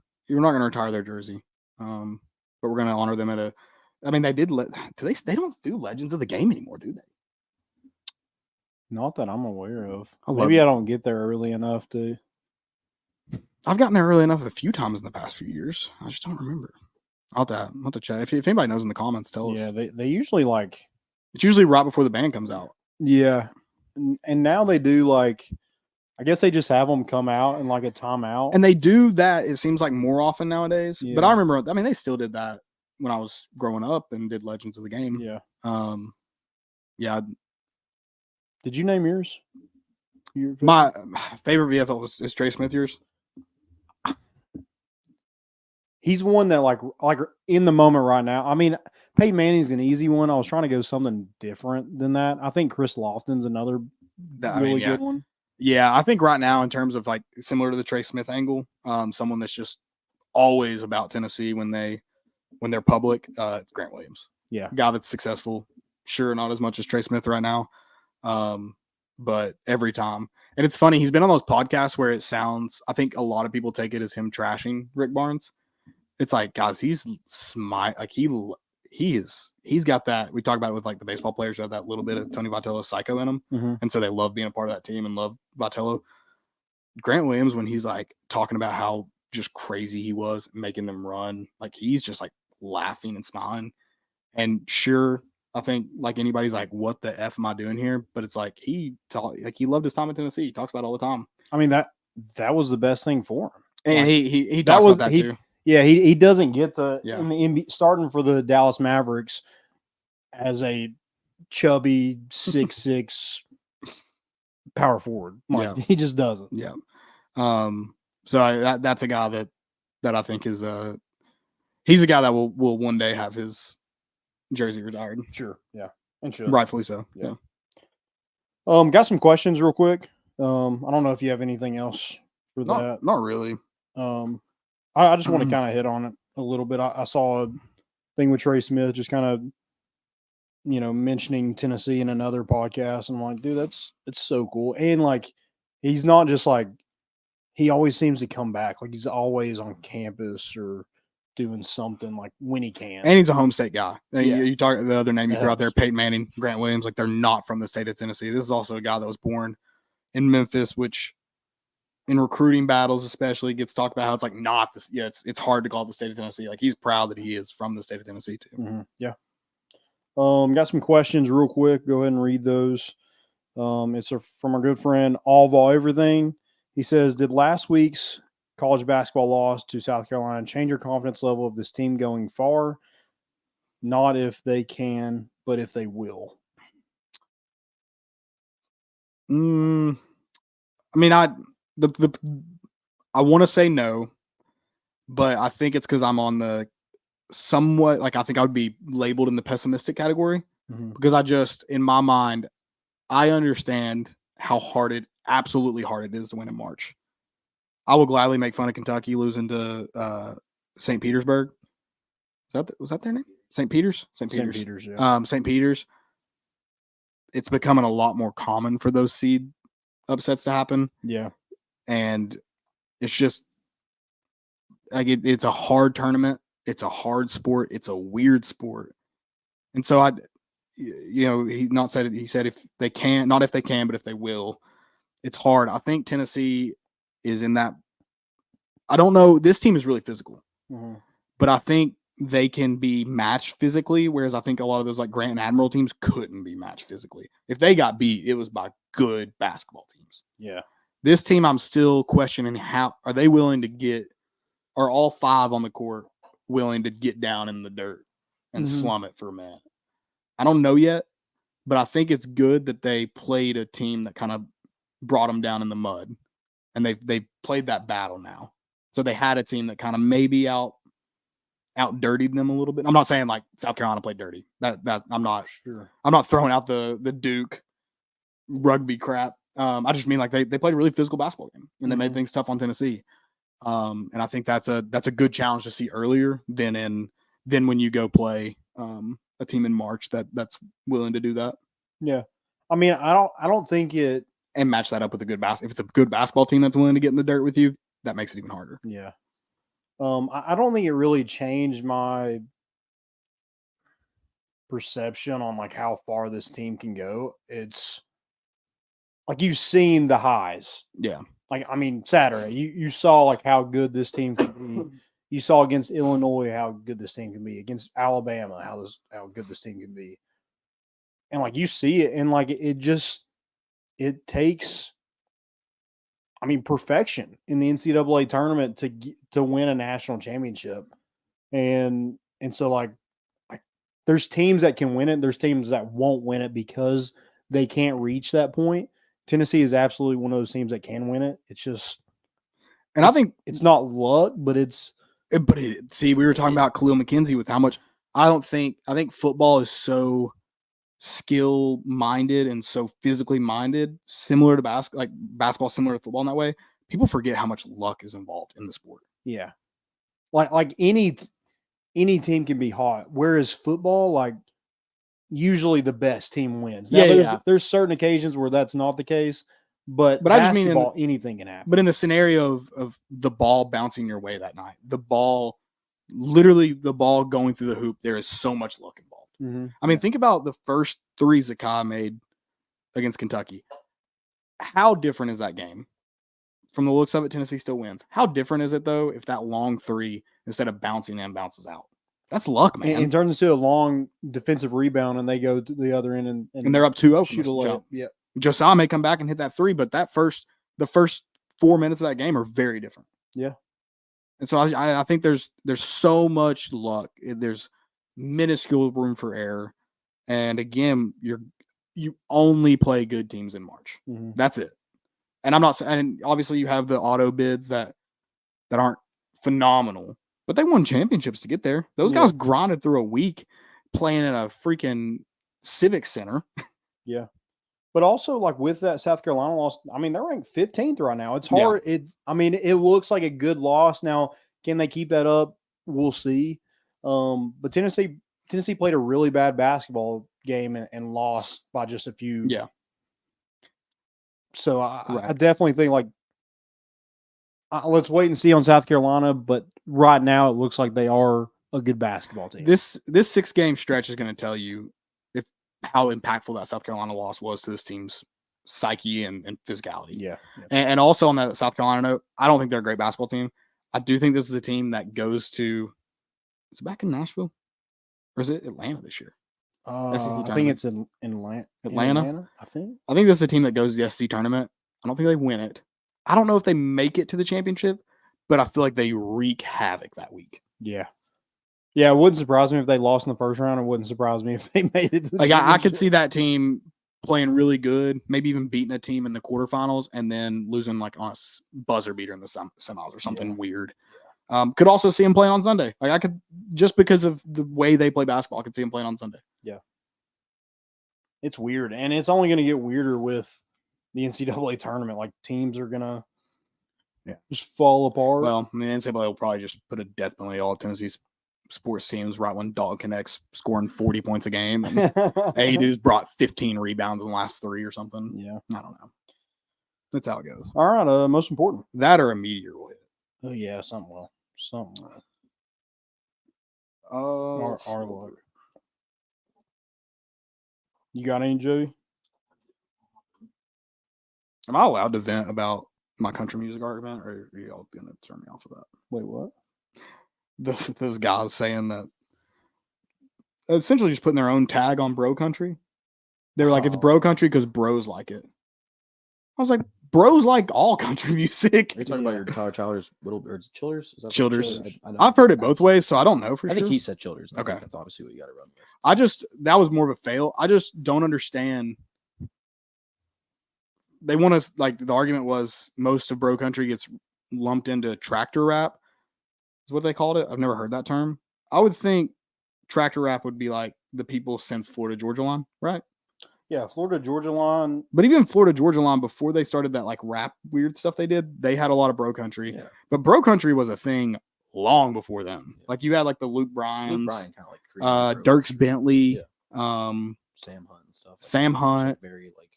not going to retire their jersey, but we're going to honor them at a. I mean, they did. They don't do Legends of the Game anymore, do they? Not that I'm aware of. I don't get there early enough to. I've gotten there early enough a few times in the past few years. I just don't remember. I'll have to check. If anybody knows in the comments, tell us. Yeah, they usually like. It's usually right before the band comes out. Yeah, and now they do like. I guess they just have them come out in like a timeout. And they do that, it seems like, more often nowadays. Yeah. But I remember, I mean, they still did that when I was growing up and did Legends of the Game. Yeah. Yeah. Did you name yours? My favorite VFL is Trey Smith, yours? He's one that like in the moment right now. I mean, Peyton Manning's an easy one. I was trying to go something different than that. I think Chris Lofton's another really good one. Yeah, I think right now in terms of like similar to the Trey Smith angle, someone that's just always about Tennessee when they're public, it's Grant Williams. Yeah. Guy that's successful. Sure, not as much as Trey Smith right now. But every time. And it's funny, he's been on those podcasts where it sounds, I think a lot of people take it as him trashing Rick Barnes. It's like, guys, he's like he's got that. We talk about it with like the baseball players who have that little bit of Tony Vitello psycho in them. Mm-hmm. And so they love being a part of that team and love Vitello. Grant Williams, when he's like talking about how just crazy he was making them run, like he's just like laughing and smiling. And sure, I think like anybody's like, what the F am I doing here? But it's like he loved his time in Tennessee. He talks about it all the time. I mean, that was the best thing for him. And like, he talks about that too. Yeah, he doesn't get to Yeah. in the NBA, starting for the Dallas Mavericks as a chubby 6'6" power forward. Like, he just doesn't. Yeah. So that's a guy that I think is he's a guy that will one day have his jersey retired. Sure. Yeah. And should. Rightfully so. Yeah. Got some questions real quick. I don't know if you have anything else for that. Not really. I just want to kind of hit on it a little bit. I saw a thing with Trey Smith just kind of, mentioning Tennessee in another podcast. And I'm like, dude, it's so cool. And like, he's not just like, he always seems to come back. Like he's always on campus or doing something like when he can. And he's a home state guy. Yeah. You talk the other name you threw out there, Peyton Manning, Grant Williams, like they're not from the state of Tennessee. This is also a guy that was born in Memphis, which in recruiting battles especially gets talked about how it's like not this. Yeah, it's hard to call it the state of Tennessee. Like he's proud that he is from the state of Tennessee too. Mm-hmm. Yeah. Got some questions real quick. Go ahead and read those. It's from our good friend All Everything. He says, did last week's college basketball loss to South Carolina change your confidence level of this team going far? Not if they can, but if they will. I mean, I want to say no, but I think it's because I'm on the somewhat, like I think I would be labeled in the pessimistic category because I just, in my mind, I understand how absolutely hard it is to win in March. I will gladly make fun of Kentucky losing to St. Petersburg. Was that their name? St. Peter's? St. Peter's, yeah. St. Peter's. It's becoming a lot more common for those seed upsets to happen. Yeah. And it's just like it's a hard tournament. It's a hard sport. It's a weird sport. And so he said if they can, not if they can, but if they will. It's hard. I think Tennessee is in that. I don't know. This team is really physical, but I think they can be matched physically. Whereas I think a lot of those like Grant and Admiral teams couldn't be matched physically. If they got beat, it was by good basketball teams. Yeah. This team, I'm still questioning how are they willing to get, are all five on the court willing to get down in the dirt and slum it for a minute? I don't know yet, but I think it's good that they played a team that kind of brought them down in the mud. and they played that battle now. So they had a team that kind of maybe out dirtied them a little bit. I'm not saying like South Carolina played dirty. That I'm not throwing out the Duke rugby crap. I just mean like they played a really physical basketball game and they made things tough on Tennessee. And I think that's a good challenge to see earlier than when you go play a team in March that's willing to do that. Yeah. I mean, I don't think it, and match that up with a good if it's a good basketball team that's willing to get in the dirt with you, that makes it even harder. Yeah. I don't think it really changed my perception on like how far this team can go. It's like you've seen the highs. Yeah. Like, I mean, Saturday, you saw like how good this team can be. You saw against Illinois how good this team can be. Against Alabama, how good this team can be. And like you see it, and like it takes, I mean, perfection in the NCAA tournament to win a national championship. And so like there's teams that can win it. There's teams that won't win it because they can't reach that point. Tennessee is absolutely one of those teams that can win it. It's just, and I think it's not luck, but see, we were talking about Khalil McKenzie with how much I think football is so skill minded and so physically minded, similar to basketball, similar to football in that way. People forget how much luck is involved in the sport. Yeah. Like any team can be hot. Whereas football, like usually the best team wins. Now, there's certain occasions where that's not the case, but I just mean anything can happen. But in the scenario of the ball bouncing your way that night, the ball going through the hoop, there is so much luck involved. Mm-hmm. I mean, think about the first 3 Zakai made against Kentucky. How different is that game? From the looks of it, Tennessee still wins. How different is it, though, if that long 3, instead of bouncing in, bounces out? That's luck, man. It turns into a long defensive rebound, and they go to the other end and they're up 2-0. Shoot a layup. Yeah. Josiah may come back and hit that 3, but the first 4 minutes of that game are very different. Yeah. And so I think there's so much luck. There's minuscule room for error. And again, you only play good teams in March. Mm-hmm. That's it. And I'm not saying, and obviously you have the auto bids that aren't phenomenal, but they won championships to get there. Those guys grinded through a week playing in a freaking civic center. Yeah. But also, like with that South Carolina loss, I mean, they're ranked 15th right now. It's hard. Yeah. It looks like a good loss. Now, can they keep that up? We'll see. But Tennessee played a really bad basketball game and lost by just a few. Yeah. So I definitely think like let's wait and see on South Carolina. But right now, it looks like they are a good basketball team. This 6-game stretch is going to tell you how impactful that South Carolina loss was to this team's psyche and physicality. Yeah. And also on that South Carolina note, I don't think they're a great basketball team. I do think this is a team that goes to – is it back in Nashville? Or is it Atlanta this year? I think it's in Atlanta. I think this is a team that goes to the SEC tournament. I don't think they win it. I don't know if they make it to the championship, but I feel like they wreak havoc that week. Yeah. Yeah, it wouldn't surprise me if they lost in the first round. It wouldn't surprise me if they made it to the I could see that team playing really good, maybe even beating a team in the quarterfinals and then losing like on a buzzer beater in the semis or something weird. Could also see him playing on Sunday. Like I could, just because of the way they play basketball, I could see him playing on Sunday. Yeah. It's weird. And it's only going to get weirder with the NCAA tournament. Like teams are going to just fall apart. Well, I mean, NCAA will probably just put a death penalty all of Tennessee's sports teams right when Dog Connect's scoring 40 points a game. And A-Dude's brought 15 rebounds in the last 3 or something. Yeah. I don't know. That's how it goes. All right. Most important. That or a meteor will hit. Oh, yeah. Something will. Our Lord. You got any, Joey? Am I allowed to vent about my country music argument, or are y'all going to turn me off of that? Wait, what? Those guys saying that essentially just putting their own tag on bro country. They're like, it's bro country because bros like it. I was like, bros like all country music. Are you talking about your Tyler Childers, Childers? Childers. I've heard it both ways, so I don't know for sure. I think he said Childers. Okay. That's obviously what you got to run with. That was more of a fail. I just don't understand they want us like the argument was most of bro country gets lumped into tractor rap. Is what they called it. I've never heard that term. I would think tractor rap would be like the people since Florida Georgia line, right? Yeah, Florida Georgia line. But even Florida Georgia line before they started that like rap weird stuff they did, they had a lot of bro country. Yeah. But bro country was a thing long before them. Yeah. Like you had like the Luke Bryans, Luke Bryan kind of like created Dirks country. Bentley, Yeah. Sam Sam Hunt and stuff. Sam it's like Hunt. very like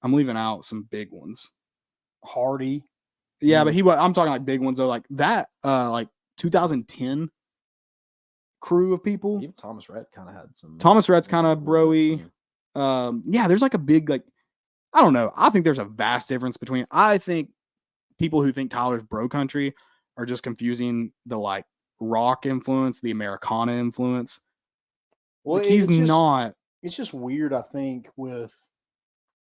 I'm leaving out some big ones. Hardy. Yeah, but I'm talking like big ones though, like that like 2010 crew of people. even Thomas Rhett kind of had some. Thomas Rhett's kind of Yeah. broy. Yeah, there's like a big like I don't know. I think there's a vast difference between. I think people who think Tyler's bro country are just confusing the like rock influence, the Americana influence. Well, Like, he's it's just- not. It's just weird, I think, with,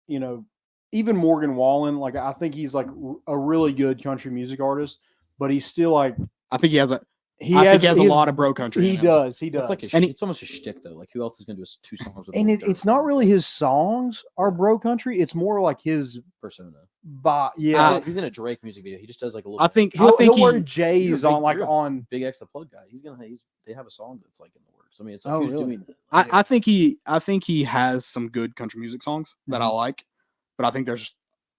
even Morgan Wallen. Like, I think he's like a really good country music artist, but he's still like, I think he has a. I think has he has a lot of bro country. He in him. does. He It's does. like And it's almost a shtick though. Like who else is gonna do 2 songs with? And Lil Durk? it's not really his songs are bro country. It's more like his persona. vibe. Yeah. He's in a Drake music video. He just does like a little. I think. He'll, I think he'll wear he. J's you're a on like big- on. Big X the Plug guy. They have a song that's like in the works. I mean, it's like Oh, who's really? doing it? I think he has some good country music songs that I like, but I think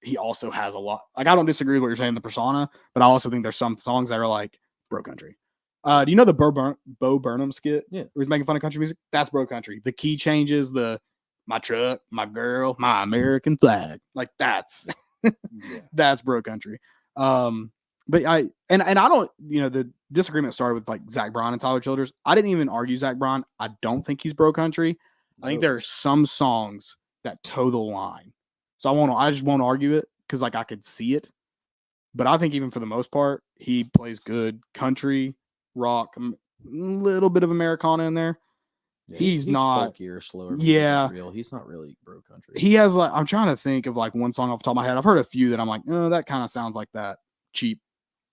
he also has a lot. Like I don't disagree with what you're saying, the persona, but I also think there's some songs that are like bro country. Do you know the Bo Burnham skit? Yeah. Where he's making fun of country music. That's bro country. The key changes, my truck, my girl, my American flag. Like that's that's bro country. But I don't. The disagreement started with like Zach Bryan and Tyler Childers. I didn't even argue Zach Bryan. I don't think he's bro country. I think there are some songs that toe the line. So I just won't argue it because like I could see it. But I think even for the most part, he plays good country, rock, a little bit of Americana in there. Yeah, he's not- folkier, slower. Yeah. Real. He's not really bro country. He has like I'm trying to think of like one song off the top of my head. I've heard a few that I'm like, oh, that kind of sounds like that cheap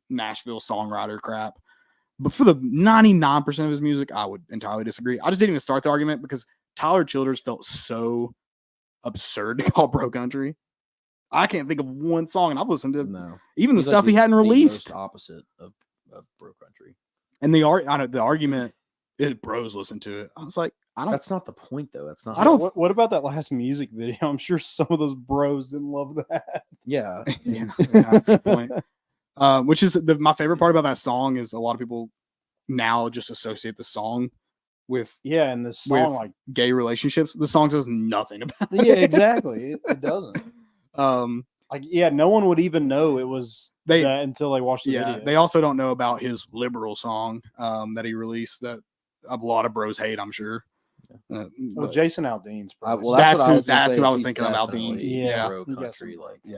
Nashville songwriter crap. But for the 99% of his music, I would entirely disagree. I just didn't even start the argument because Tyler Childers felt so absurd to call bro country. I can't think of one song, and I've listened to no. even the He's stuff like he hadn't the released. most opposite of bro country. And the argument is bros listen to it. I was like, I don't. That's not the point though. That's not. I don't- What about that last music video? I'm sure some of those bros didn't love that. Yeah. Yeah, that's a good point. Which is my favorite part about that song is a lot of people now just associate the song with Yeah, and this song, like, gay relationships. The song says nothing about yeah, it. exactly. It doesn't. Like, yeah, no one would even know it was They- that until they watched the Yeah, video. they also don't know about his liberal song that he released that a lot of bros hate, I'm sure. Well, But Jason Aldean's probably. Well, That's what I who- was gonna that's say who I is was he's thinking of, Aldean. definitely Yeah, bro he got country, some- like yeah.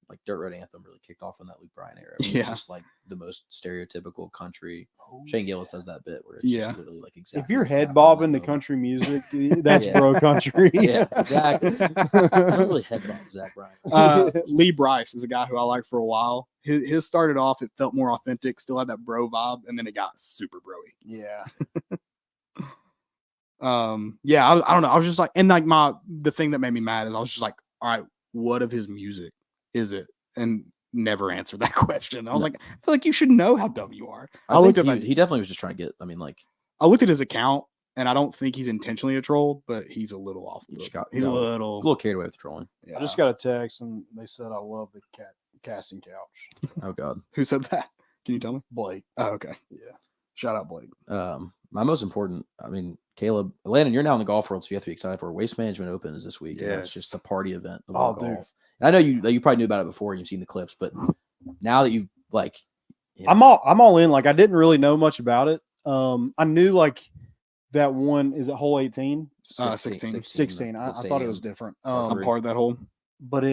like Dirt Road Anthem really kicked off in that Luke Bryan era. I mean, Yeah. it's just like the most stereotypical country. Oh, Shane Gillis does that bit where it's Yeah. just literally like exactly. if you're what's head happening in bobbing that to moment. country music, that's Yeah. bro country. Yeah, exactly. I don't really head bob Zach Bryan. Lee Bryce is a guy who I liked for a while. His started off, it felt more authentic, still had that bro vibe, and then it got super broy. Yeah. Yeah, I don't know. I was just like, and like the thing that made me mad is I was just like, all right, what of his music is it? And never answered that question. I was like, I feel like you should know how dumb you are. I looked think at he definitely was just trying to get. I mean, like I looked at his account, and I don't think he's intentionally a troll, but he's a little off. He just got- He's a a little. little carried away with trolling. Yeah. I just got a text and they said I love the casting couch. Oh God. Who said that? Can you tell me? Blake. Oh, okay. Yeah. Shout out Blake. My most important. I mean, Caleb, Landon, you're now in the golf world, so you have to be excited for Waste Management Open is this week. And it's just Yes. a party event. Of Oh, all dude. golf. And I know you probably knew about it before and you've seen the clips, but now that you've like, you know, I'm all in. Like, I didn't really know much about it. I knew like that one, is it hole 18? 16. 16. I thought it was different. I'm part of that whole. But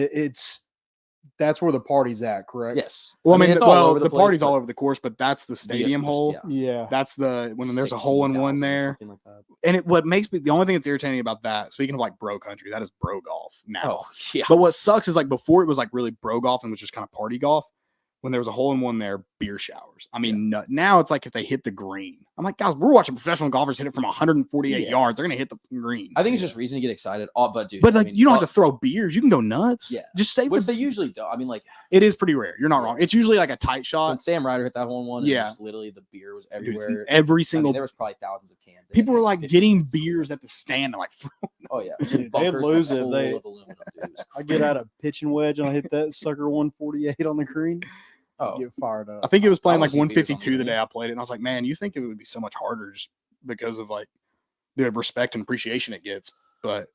that's where the party's at, correct? Yes. Well, I mean, it's all over the place, party's all but over the course, but that's the stadium just- hole. yeah. Yeah. That's when there's a hole in one 16,000 or there. something like that. And what makes me the only thing that's irritating about that, speaking of like bro country, that is bro golf now. Oh yeah. But what sucks is like before it was like really bro golf and was just kind of party golf. when there was a hole in one there, beer showers. I mean, now it's like if they hit the green. I'm like, guys, we're watching professional golfers hit it from 148 yards. They're gonna hit the green. I think it's just reason to get excited. Oh, but dude, but like, you don't have to throw beers. You can go nuts. Yeah, just save which they usually do. I mean, like it is pretty rare. You're not wrong. It's usually like a tight shot. When Sam Ryder hit that hole in one, yeah, just literally the beer was everywhere. Every single. There was probably thousands of cans. People were like getting beers at the stand and like throwing. Oh yeah, dude, they'd lose if they. I get out a pitching wedge and I hit that sucker 148 on the green. Oh, get fired up. I think it was playing like 152 the day I played it, and I was like, man, you think it would be so much harder just because of like the respect and appreciation it gets. But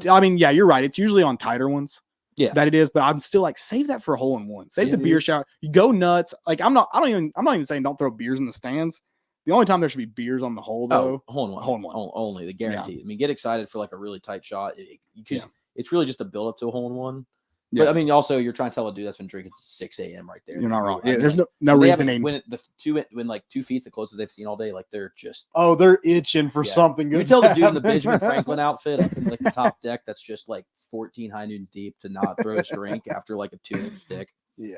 I mean, yeah, you're right. It's usually on tighter ones. Yeah, that it is. But I'm still like, save that for a hole in one. Save the beer shower. You go nuts. Like I'm not even saying don't throw beers in the stands. The only time there should be beers on the hole though. Hole in one. Only the guaranteed. I mean, get excited for like a really tight shot. It's really just a build up to a hole in one. But I mean, also you're trying to tell a dude that's been drinking 6 a.m. right there. You're not wrong. Yeah, there's no reason. When 2 feet the closest they've seen all day, like they're just they're itching for something good. You tell the dude in the Benjamin Franklin outfit up in like the top deck that's just like 14 high noons deep to not throw his drink after like a 2-inch stick. Yeah.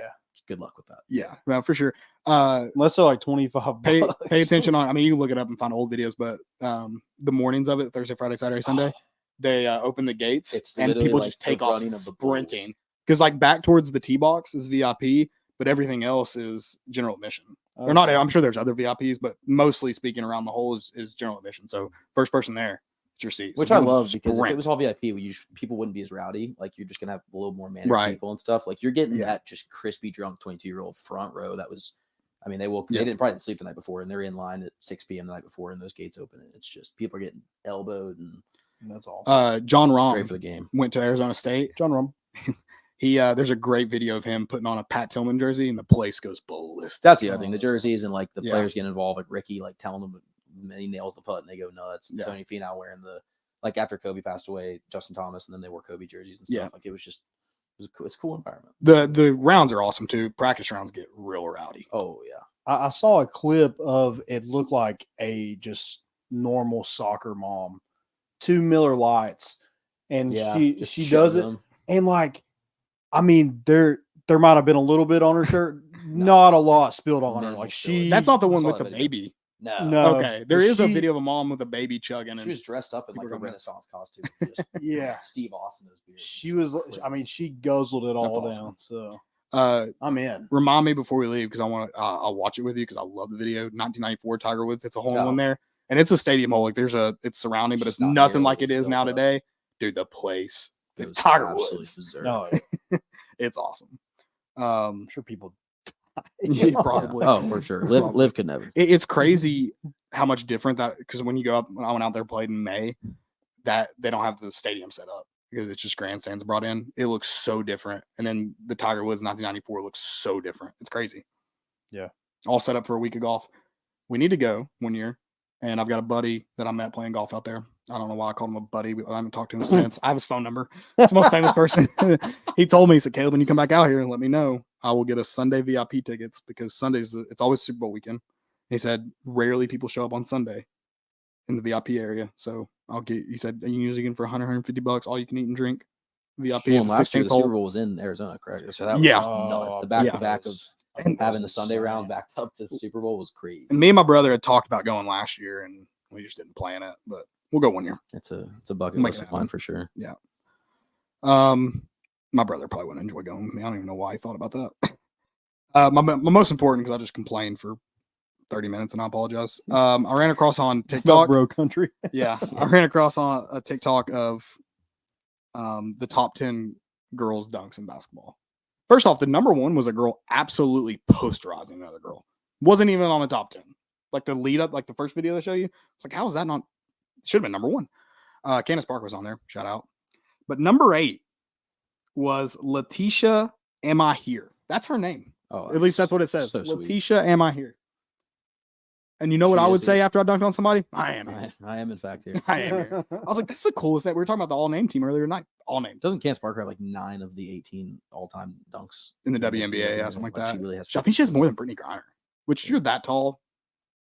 Good luck with that. Yeah, well, for sure. Unless they're like 25 bucks. Pay attention on. I mean, you can look it up and find old videos, but the mornings of it, Thursday, Friday, Saturday, Sunday, they open the gates and people like just take off sprinting. Because like back towards the tee box is VIP, but everything else is general admission. Okay. Or not. I'm sure there's other VIPs, but mostly speaking around the hole is general admission. So first person there, it's your seat. Which I love because if it was all VIP, people wouldn't be as rowdy. Like you're just gonna have a little more managed people and stuff. Like you're getting that just crispy drunk 22-year-old front row. That was, I mean, they didn't sleep the night before, and they're in line at 6 p.m. the night before, and those gates open, and it's just people are getting elbowed, and that's all. John Rahm great for the game. Went to Arizona State. John Rahm. There's a great video of him putting on a Pat Tillman jersey, and the place goes ballistic. That's the other thing. The jerseys and like the players getting involved, like Ricky, like telling them he nails the putt and they go nuts. And Tony Finau wearing like after Kobe passed away, Justin Thomas, and then they wore Kobe jerseys and stuff. Yeah. Like it's a cool environment. The rounds are awesome too. Practice rounds get real rowdy. Oh yeah. I saw a clip of it looked like a just normal soccer mom, 2 Miller Lights, and she does it, and like. I mean, there might have been a little bit on her shirt, not a lot spilled on her. Like that's not the one with the baby. No. Okay, there is a video of a mom with a baby chugging. She was dressed up in like a Renaissance costume. Steve Austin. Those beers. She was. I mean, she guzzled it all down. So I'm in. Remind me before we leave because I want to. I'll watch it with you because I love the video. 1994 Tiger Woods. It's a hole in one there, and it's a stadium hole. Like it's surrounding, but it's nothing like it is now today. Dude, the place. It's Tiger Woods. No, it's awesome. I'm sure people probably. Oh, for sure. Live could never. It's crazy how much different that because when you go up, when I went out there played in May, that they don't have the stadium set up because it's just grandstands brought in. It looks so different. And then the Tiger Woods 1994 looks so different. It's crazy. Yeah. All set up for a week of golf. We need to go one year. And I've got a buddy that I met playing golf out there. I don't know why I called him a buddy. I haven't talked to him since. I have his phone number. It's the most famous person. He told me, he said, Caleb, when you come back out here and let me know, I will get us Sunday VIP tickets because Sundays, it's always Super Bowl weekend. He said, rarely people show up on Sunday in the VIP area. So he said, you can usually get for $150, all you can eat and drink. VIP. Well, last year, the Super Bowl was in Arizona, correct? So that was nuts. The back-to-back of having the Sunday round backed up to the Super Bowl was crazy. And me and my brother had talked about going last year, and we just didn't plan it, but we'll go one year. It's a bucket list of mine for sure. Yeah. My brother probably wouldn't enjoy going with me. I don't even know why he thought about that. My most important, because I just complained for 30 minutes, and I apologize. I ran across on TikTok. Bro country. Yeah. I ran across on a TikTok of the top 10 girls dunks in basketball. First off, the number one was a girl absolutely posterizing another girl. Wasn't even on the top 10. Like the lead up, like the first video they show you. It's like, how is that not? Should have been number one. Candace Parker was on there. Shout out. But number 8 was Letitia Am I Here? That's her name. Oh, at least that's what it says. So Letitia Am I Here? And you know what I would say after I dunked on somebody? I am here. I am in fact here. I am here. I was like, that's the coolest thing. We were talking about the all-name team earlier tonight. All-name. Doesn't Candace Parker have like 9 of the 18 all-time dunks in the WNBA? Yeah, something like that. She really has. I think she has more than Brittany Griner, which you're that tall.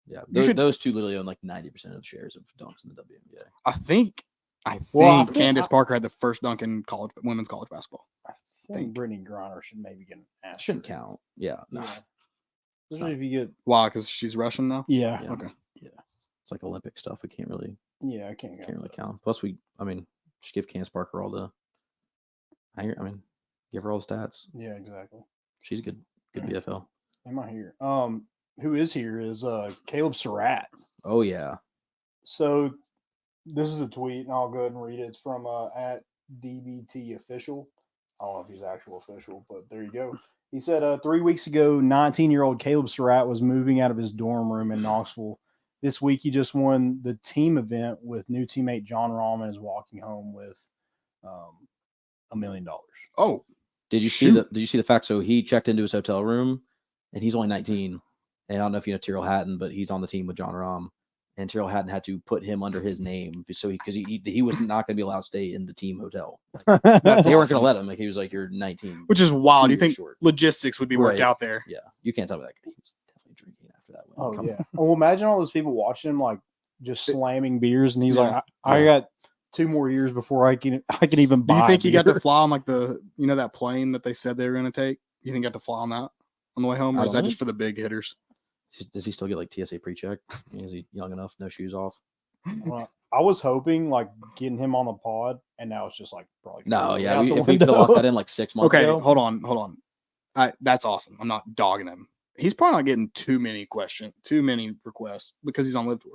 Yeah, those two literally own like 90% of the shares of dunks in the WNBA. I think Candace Parker had the first dunk in women's college basketball. I think Brittany Griner should maybe get an asterisk. Shouldn't count. Yeah. No. Yeah. Especially if you get. Why? Because she's Russian now? Yeah. Yeah. Okay. It's like Olympic stuff. We can't really Yeah, I can't really count. Plus, just give Candace Parker all the. Give her all the stats. Yeah, exactly. She's good BFL. Am I here? Who is here is Caleb Surratt. Oh yeah. So this is a tweet, and I'll go ahead and read it. It's from at DBT official. I don't know if he's actual official, but there you go. He said 3 weeks ago, 19-year-old Caleb Surratt was moving out of his dorm room in Knoxville. This week, he just won the team event with new teammate John Rahm and is walking home with $1 million. Oh, Did you see the fact? So he checked into his hotel room, and he's only 19. And I don't know if you know Tyrrell Hatton, but he's on the team with John Rahm, and Tyrrell Hatton had to put him under his name because he was not going to be allowed to stay in the team hotel. Like, they weren't going to let him. Like he was like, "You're 19," which is wild. You think short. logistics would be worked out there? Yeah, you can't tell me that guy. He was definitely drinking after that win. Oh yeah. Well, imagine all those people watching him like just slamming beers, and he's like, I got 2 more years before I can even buy. Do you think he got beer. to fly on like that plane that they said they were going to take? You think he got to fly on that on the way home, or is that just for the big hitters? Does he still get like TSA pre-check? Is he young enough? No shoes off? Well, I was hoping like getting him on the pod, and now it's just like probably no. Yeah, if we could have locked that in like 6 months ago. Okay, hold on. That's awesome. I'm not dogging him. He's probably not getting too many requests because he's on Live Tour.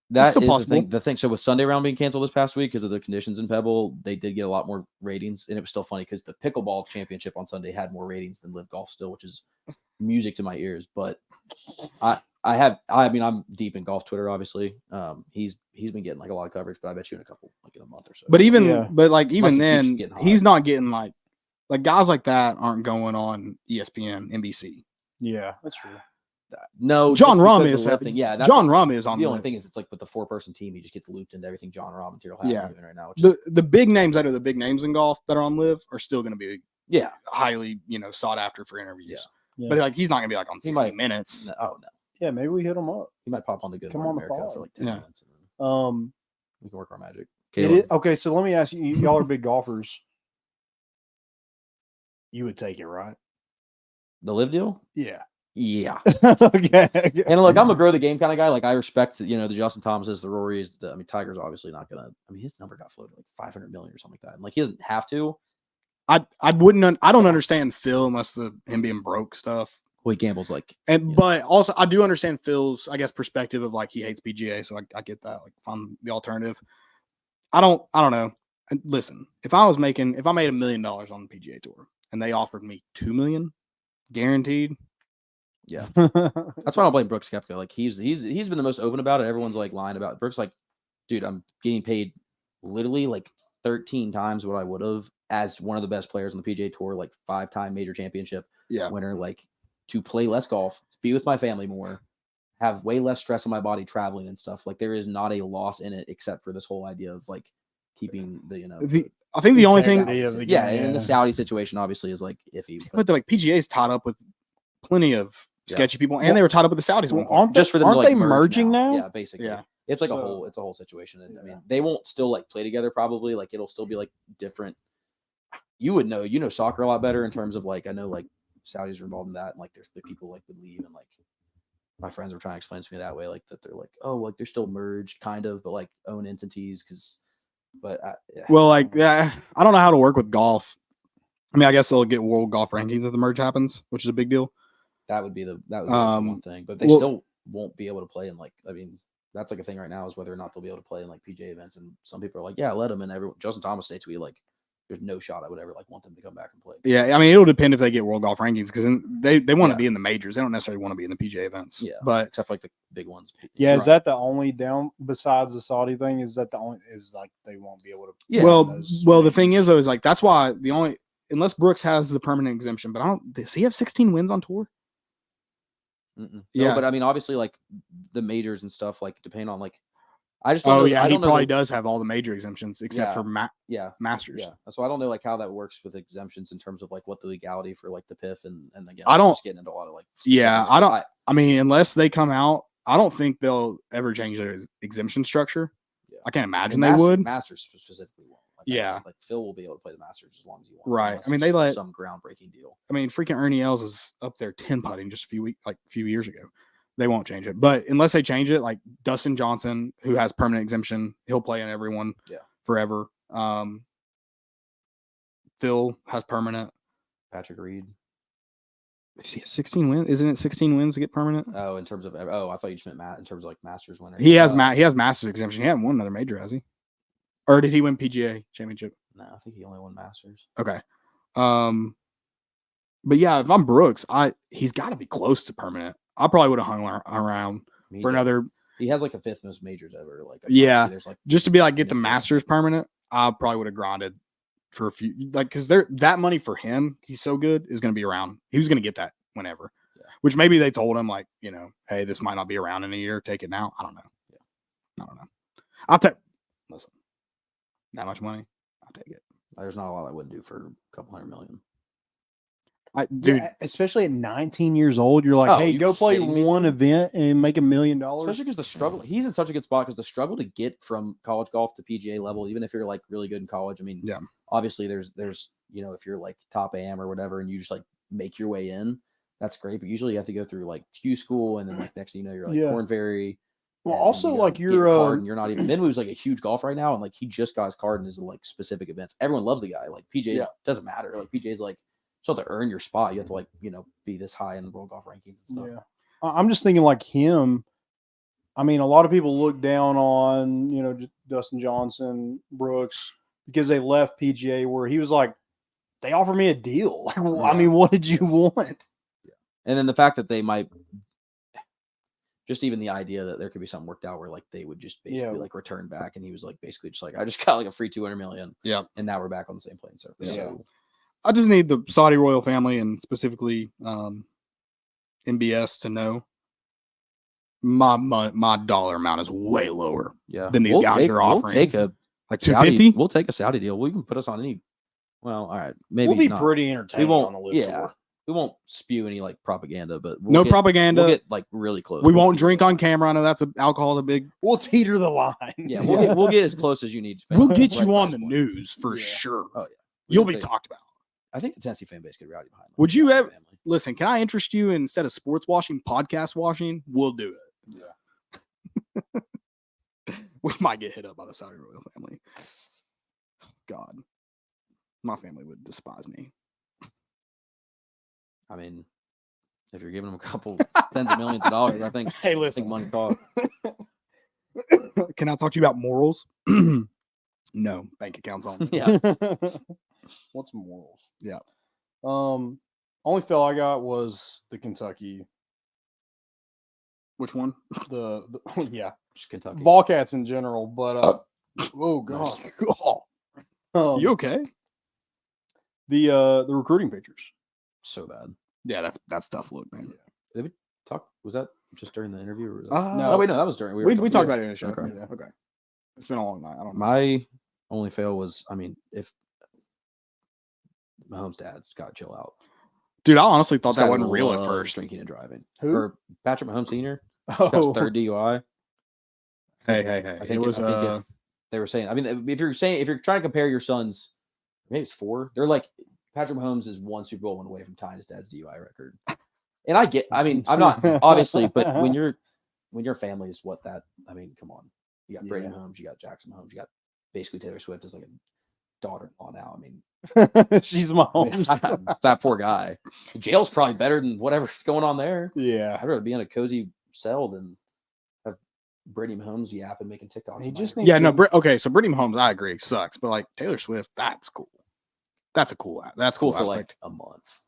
That's still possible. The thing. So with Sunday round being canceled this past week because of the conditions in Pebble, they did get a lot more ratings, and it was still funny because the pickleball championship on Sunday had more ratings than Live Golf still, which is music to my ears. But I'm deep in golf Twitter, obviously. He's been getting like a lot of coverage, but I bet you in a month or so. But even then, he's not getting like guys like that aren't going on ESPN, NBC. Yeah, that's true. No, John Rahm is. Yeah, John Rahm is on the only thing is it's like with the 4-person team, he just gets looped into everything John Rahm and Tyrrell Hatton doing right now. The big names that are the big names in golf that are on Live are still going to be highly sought after for interviews. Yeah. But like he's not going to be like on 60 minutes. No. Yeah, maybe we hit him up. He might pop on the Good Come Morning on the America pod. for like 10 minutes. We can work our magic. Okay, so let me ask you, y'all are big golfers. You would take it, right? The Live deal? Yeah. Yeah. Okay. And look, I'm a grow the game kind of guy. Like I respect, the Justin Thomases, the Rorys. Tiger's obviously not gonna. His number got floated like 500 million or something like that. And like he doesn't have to. I don't understand Phil unless him being broke stuff. Well, he gambles like. But also I do understand Phil's perspective of like he hates PGA, so I get that. Like if I'm the alternative, I don't know. And listen, if I made $1 million on the PGA Tour and they offered me $2 million guaranteed. Yeah, that's why I don't blame Brooks Koepka. Like he's been the most open about it. Everyone's like lying about it. Brooks like, dude, I'm getting paid literally like 13 times what I would have as one of the best players on the PGA Tour, like 5-time major championship winner. Like to play less golf, to be with my family more, have way less stress on my body traveling and stuff. Like there is not a loss in it except for this whole idea of like keeping I think the only thing, and the Saudi situation obviously is like iffy. But the PGA is tied up with plenty of sketchy people, and they were tied up with the Saudis. Aren't they merging now? Yeah, basically. Yeah. It's like a whole situation. And they won't still like play together probably. Like it'll still be like different. You would know, soccer a lot better in terms of like, I know like Saudis are involved in that. And like there's the people like would leave and like my friends were trying to explain to me that way, like that they're like, oh, like they're still merged kind of, but like own entities. I don't know how to work with golf. I guess they'll get world golf rankings if the merge happens, which is a big deal. That would be the one thing, but they still won't be able to play in like. That's like a thing right now is whether or not they'll be able to play in like PGA events, and some people are like, yeah, let them. And everyone, Justin Thomas states we like, there's no shot I would ever like want them to come back and play. Yeah, it'll depend if they get world golf rankings because they want to be in the majors. They don't necessarily want to be in the PGA events. Yeah, but except for like the big ones. Yeah, is that the only down besides the Saudi thing? Is that the only like they won't be able to? Yeah. Well, the thing is though is like that's why unless Brooks has the permanent exemption, but does he have 16 wins on tour? Yeah, no, but obviously, like the majors and stuff, like depending on like, I just don't know. He probably does have all the major exemptions except for Masters. Yeah, so I don't know like how that works with exemptions in terms of like what the legality for like the PIF and again, just getting into a lot of like. Yeah, I don't. Unless they come out, I don't think they'll ever change their exemption structure. Yeah. I can't imagine they would. Masters specifically won't. Yeah. Like Phil will be able to play the Masters as long as he wants. Right. unless I mean, it's they let- some groundbreaking deal. I mean, freaking Ernie Els is up there 10 putting just a few years ago. They won't change it. But unless they change it, like Dustin Johnson, who has permanent exemption, he'll play in everyone forever. Phil has permanent. Patrick Reed. Is he a 16 win? Isn't it 16 wins to get permanent? Oh, in terms of I thought you just meant Matt in terms of like Masters winner. He has he has Masters exemption. He hasn't won another major, has he? Or did he win PGA championship? No, I think he only won Masters. Okay. But yeah, if I'm Brooks, he's got to be close to permanent. I probably would have hung around for another. He has like the 5th most majors ever. Like there's like just to be like get the Yeah. Masters permanent. I probably would have grinded for a few, like, because that money for him, he's so good, is going to be around. He was going to get that whenever, which maybe they told him like, hey, this might not be around in a year. Take it now. I don't know. I don't know. I'll take. Listen, that much money, I'll take it. There's not a lot I wouldn't do for a couple $100 million. Dude, especially at 19 years old, you're like, Oh, hey, you go play kidding me? one event and make $1 million. Especially because the struggle, he's in such a good spot because the struggle to get from college golf to PGA level, even if you're like really good in college, I mean, obviously there's if you're like top AM or whatever, and you just like make your way in, that's great. But usually you have to go through like Q school, and then like next thing you know, you're like Corn Ferry. Well, and also you like get you're a card and you're not even. Benwoo's like a huge golf right now, and like he just got his card in his like specific events. Everyone loves the guy. Like PJ doesn't matter. Like PJ's like. So to earn your spot, you have to like, be this high in the world golf rankings and stuff. Yeah. I'm just thinking like him. I mean, a lot of people look down on, Dustin Johnson, Brooks, because they left PGA where he was like, they offered me a deal. Like, I mean, what did you want? Yeah. And then the fact that they might just even the idea that there could be something worked out where like they would just basically like return back. And he was like, basically just like, I just got like a free $200 million. Yeah. And now we're back on the same playing surface. Yeah. So I just need the Saudi royal family and specifically MBS to know my dollar amount is way lower than these guys are offering. We'll take a like 250. We'll take a Saudi deal. We can put us on any. Well, all right, maybe we'll be not. pretty entertaining. We won't. On the LIV tour. We won't spew any like propaganda, but No propaganda. We'll get like really close. We won't drink on camera. I know that's alcohol. We'll teeter the line. Yeah, we'll get as close as you need. We'll get you on the news for sure. Oh yeah, you'll be talked about. I think the Tennessee fan base could rally behind them. Would you ever listen? Can I interest you instead of sports washing, podcast washing? We'll do it. Yeah. We might get hit up by the Saudi royal family. God, my family would despise me. I mean, if you're giving them a couple tens of millions of dollars, I think. Hey, listen, I think money talk. Can I talk to you about morals? No, bank accounts only. Yeah. What's morals? Yeah. Only fill I got was the Kentucky. Which one? The yeah, just Kentucky. Ballcats in general, but oh god, you okay? The recruiting pictures. So bad. Yeah, that's tough look, man. Yeah. Did we talk? Was that just during the interview? Or was that... No. Oh wait, no, that was during. We talked about it in the show. Okay. Yeah. Okay. It's been a long night. I don't know. My only fail was, I mean, if Mahomes' dad's got to chill out. Dude, I honestly thought This that guy wasn't real at loves first. Drinking and driving. Who? Or Patrick Mahomes Sr. Oh, Got his third DUI. Hey. I think if they were saying. I mean, if you're trying to compare your sons, maybe it's 4. They're like Patrick Mahomes is 1 Super Bowl win away from tying his dad's DUI record. And I mean, I'm not obviously, but when your family is what that. I mean, come on. You got Brady Mahomes, you got Jackson Mahomes, you got basically Taylor Swift as like a daughter-in-law now. I mean, she's Mahomes. That poor guy. Jail's probably better than whatever's going on there. Yeah, I'd rather be in a cozy cell than have Brady Mahomes yapping, making TikToks. He just okay. So Brittany Mahomes, I agree, sucks, but like Taylor Swift, that's cool. That's cool for aspect. like a month.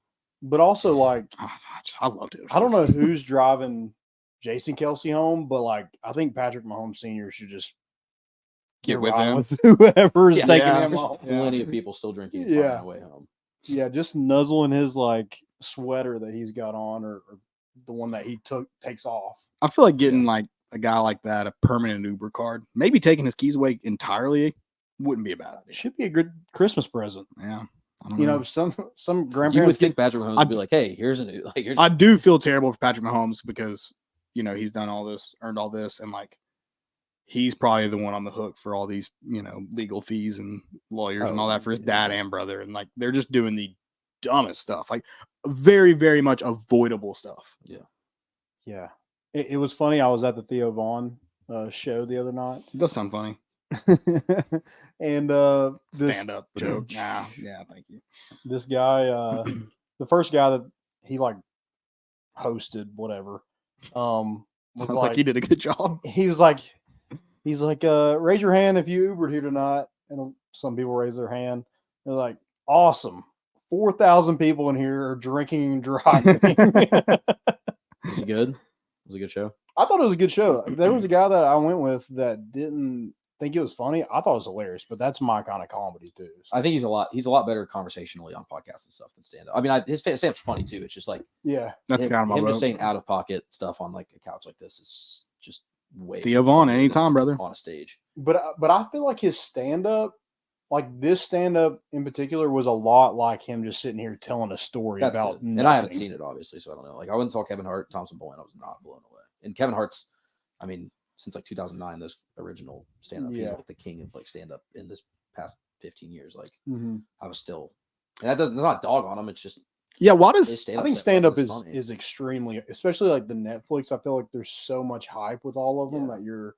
But also, like, I love Taylor Swift. I don't know who's driving Jason Kelsey home, but like, I think Patrick Mahomes Sr. should just get with him, with whoever is taking him There's home. plenty of people still drinking and flying away home. Yeah, just nuzzling his like sweater that he's got on, or the one that he takes off. I feel like getting like a guy like that a permanent Uber card, maybe taking his keys away entirely, wouldn't be a bad idea. Should be a good Christmas present. Yeah. You know, some grandparents You would think Patrick Mahomes would be like, "Hey, here's a new." Like, I do feel terrible for Patrick Mahomes because he's done all this, earned all this, and like he's probably the one on the hook for all these, legal fees and lawyers and all that for his dad and brother. And like, they're just doing the dumbest stuff, like very, very much avoidable stuff. Yeah. It was funny. I was at the Theo Vaughn show the other night. It does sound funny. And this Stand up joke. Yeah, thank you. This guy, the first guy that he like hosted, whatever, was Sounds like he did a good job. he's like, raise your hand if you Ubered here tonight. And some people raise their hand. They're like, awesome. 4,000 people in here are drinking and driving. Was it good? Was it a good show? I thought it was a good show. There was a guy that I went with that didn't think it was funny. I thought it was hilarious, but that's my kind of comedy too. So. I think he's a lot better conversationally on podcasts and stuff than stand up. I mean, his stand-up's funny too. It's just like, yeah, that's him, kind of my him rope. just saying out of pocket stuff on like a couch like this is just way Theo Vaughn anytime, brother. on a stage. But I feel like his stand-up, like this stand-up in particular, was a lot like him just sitting here telling a story That's about it. nothing. And I haven't seen it obviously, so I don't know. Like I went and saw Kevin Hart, Thompson Boy, and I was not blown away. And Kevin Hart's, I mean, since like 2009, those original stand-up, he's like the king of like stand-up in this past 15 years. Like I was still, and that's not a dog on him. It's just what is? I think stand-up is extremely, especially like the Netflix. I feel like there's so much hype with all of them that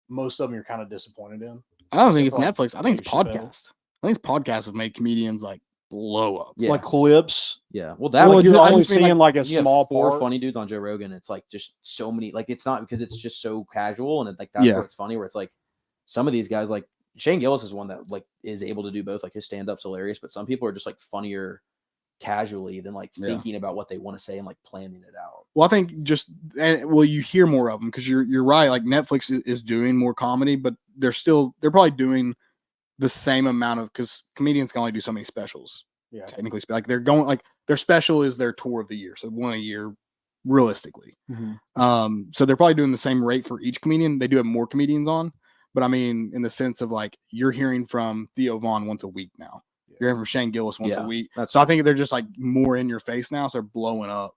most of them you're kind of disappointed in. I don't think it's like Netflix. I think it's Chappelle. podcast. I think it's podcasts have made comedians like blow up. Yeah. Like clips. Yeah. Well, that Well, like, you're I only just mean, seeing like a you have small four part. funny dudes on Joe Rogan. It's like just so many. Like it's not because it's just so casual, and it, like that's where it's funny. Where it's like some of these guys, like Shane Gillis, is one that like is able to do both. Like his stand-up's hilarious, but some people are just like funnier casually than like thinking about what they want to say and like planning it out. Well, I think you hear more of them because you're right. Like Netflix is doing more comedy, but they're probably doing the same amount of, because comedians can only do so many specials. Yeah. Technically, like they're going, like their special is their tour of the year, so one a year, realistically. So they're probably doing the same rate for each comedian. They do have more comedians on, but I mean, in the sense of like you're hearing from Theo Vaughn once a week now. You're hearing from Shane Gillis once a week. So I think they're just like more in your face now, so they're blowing up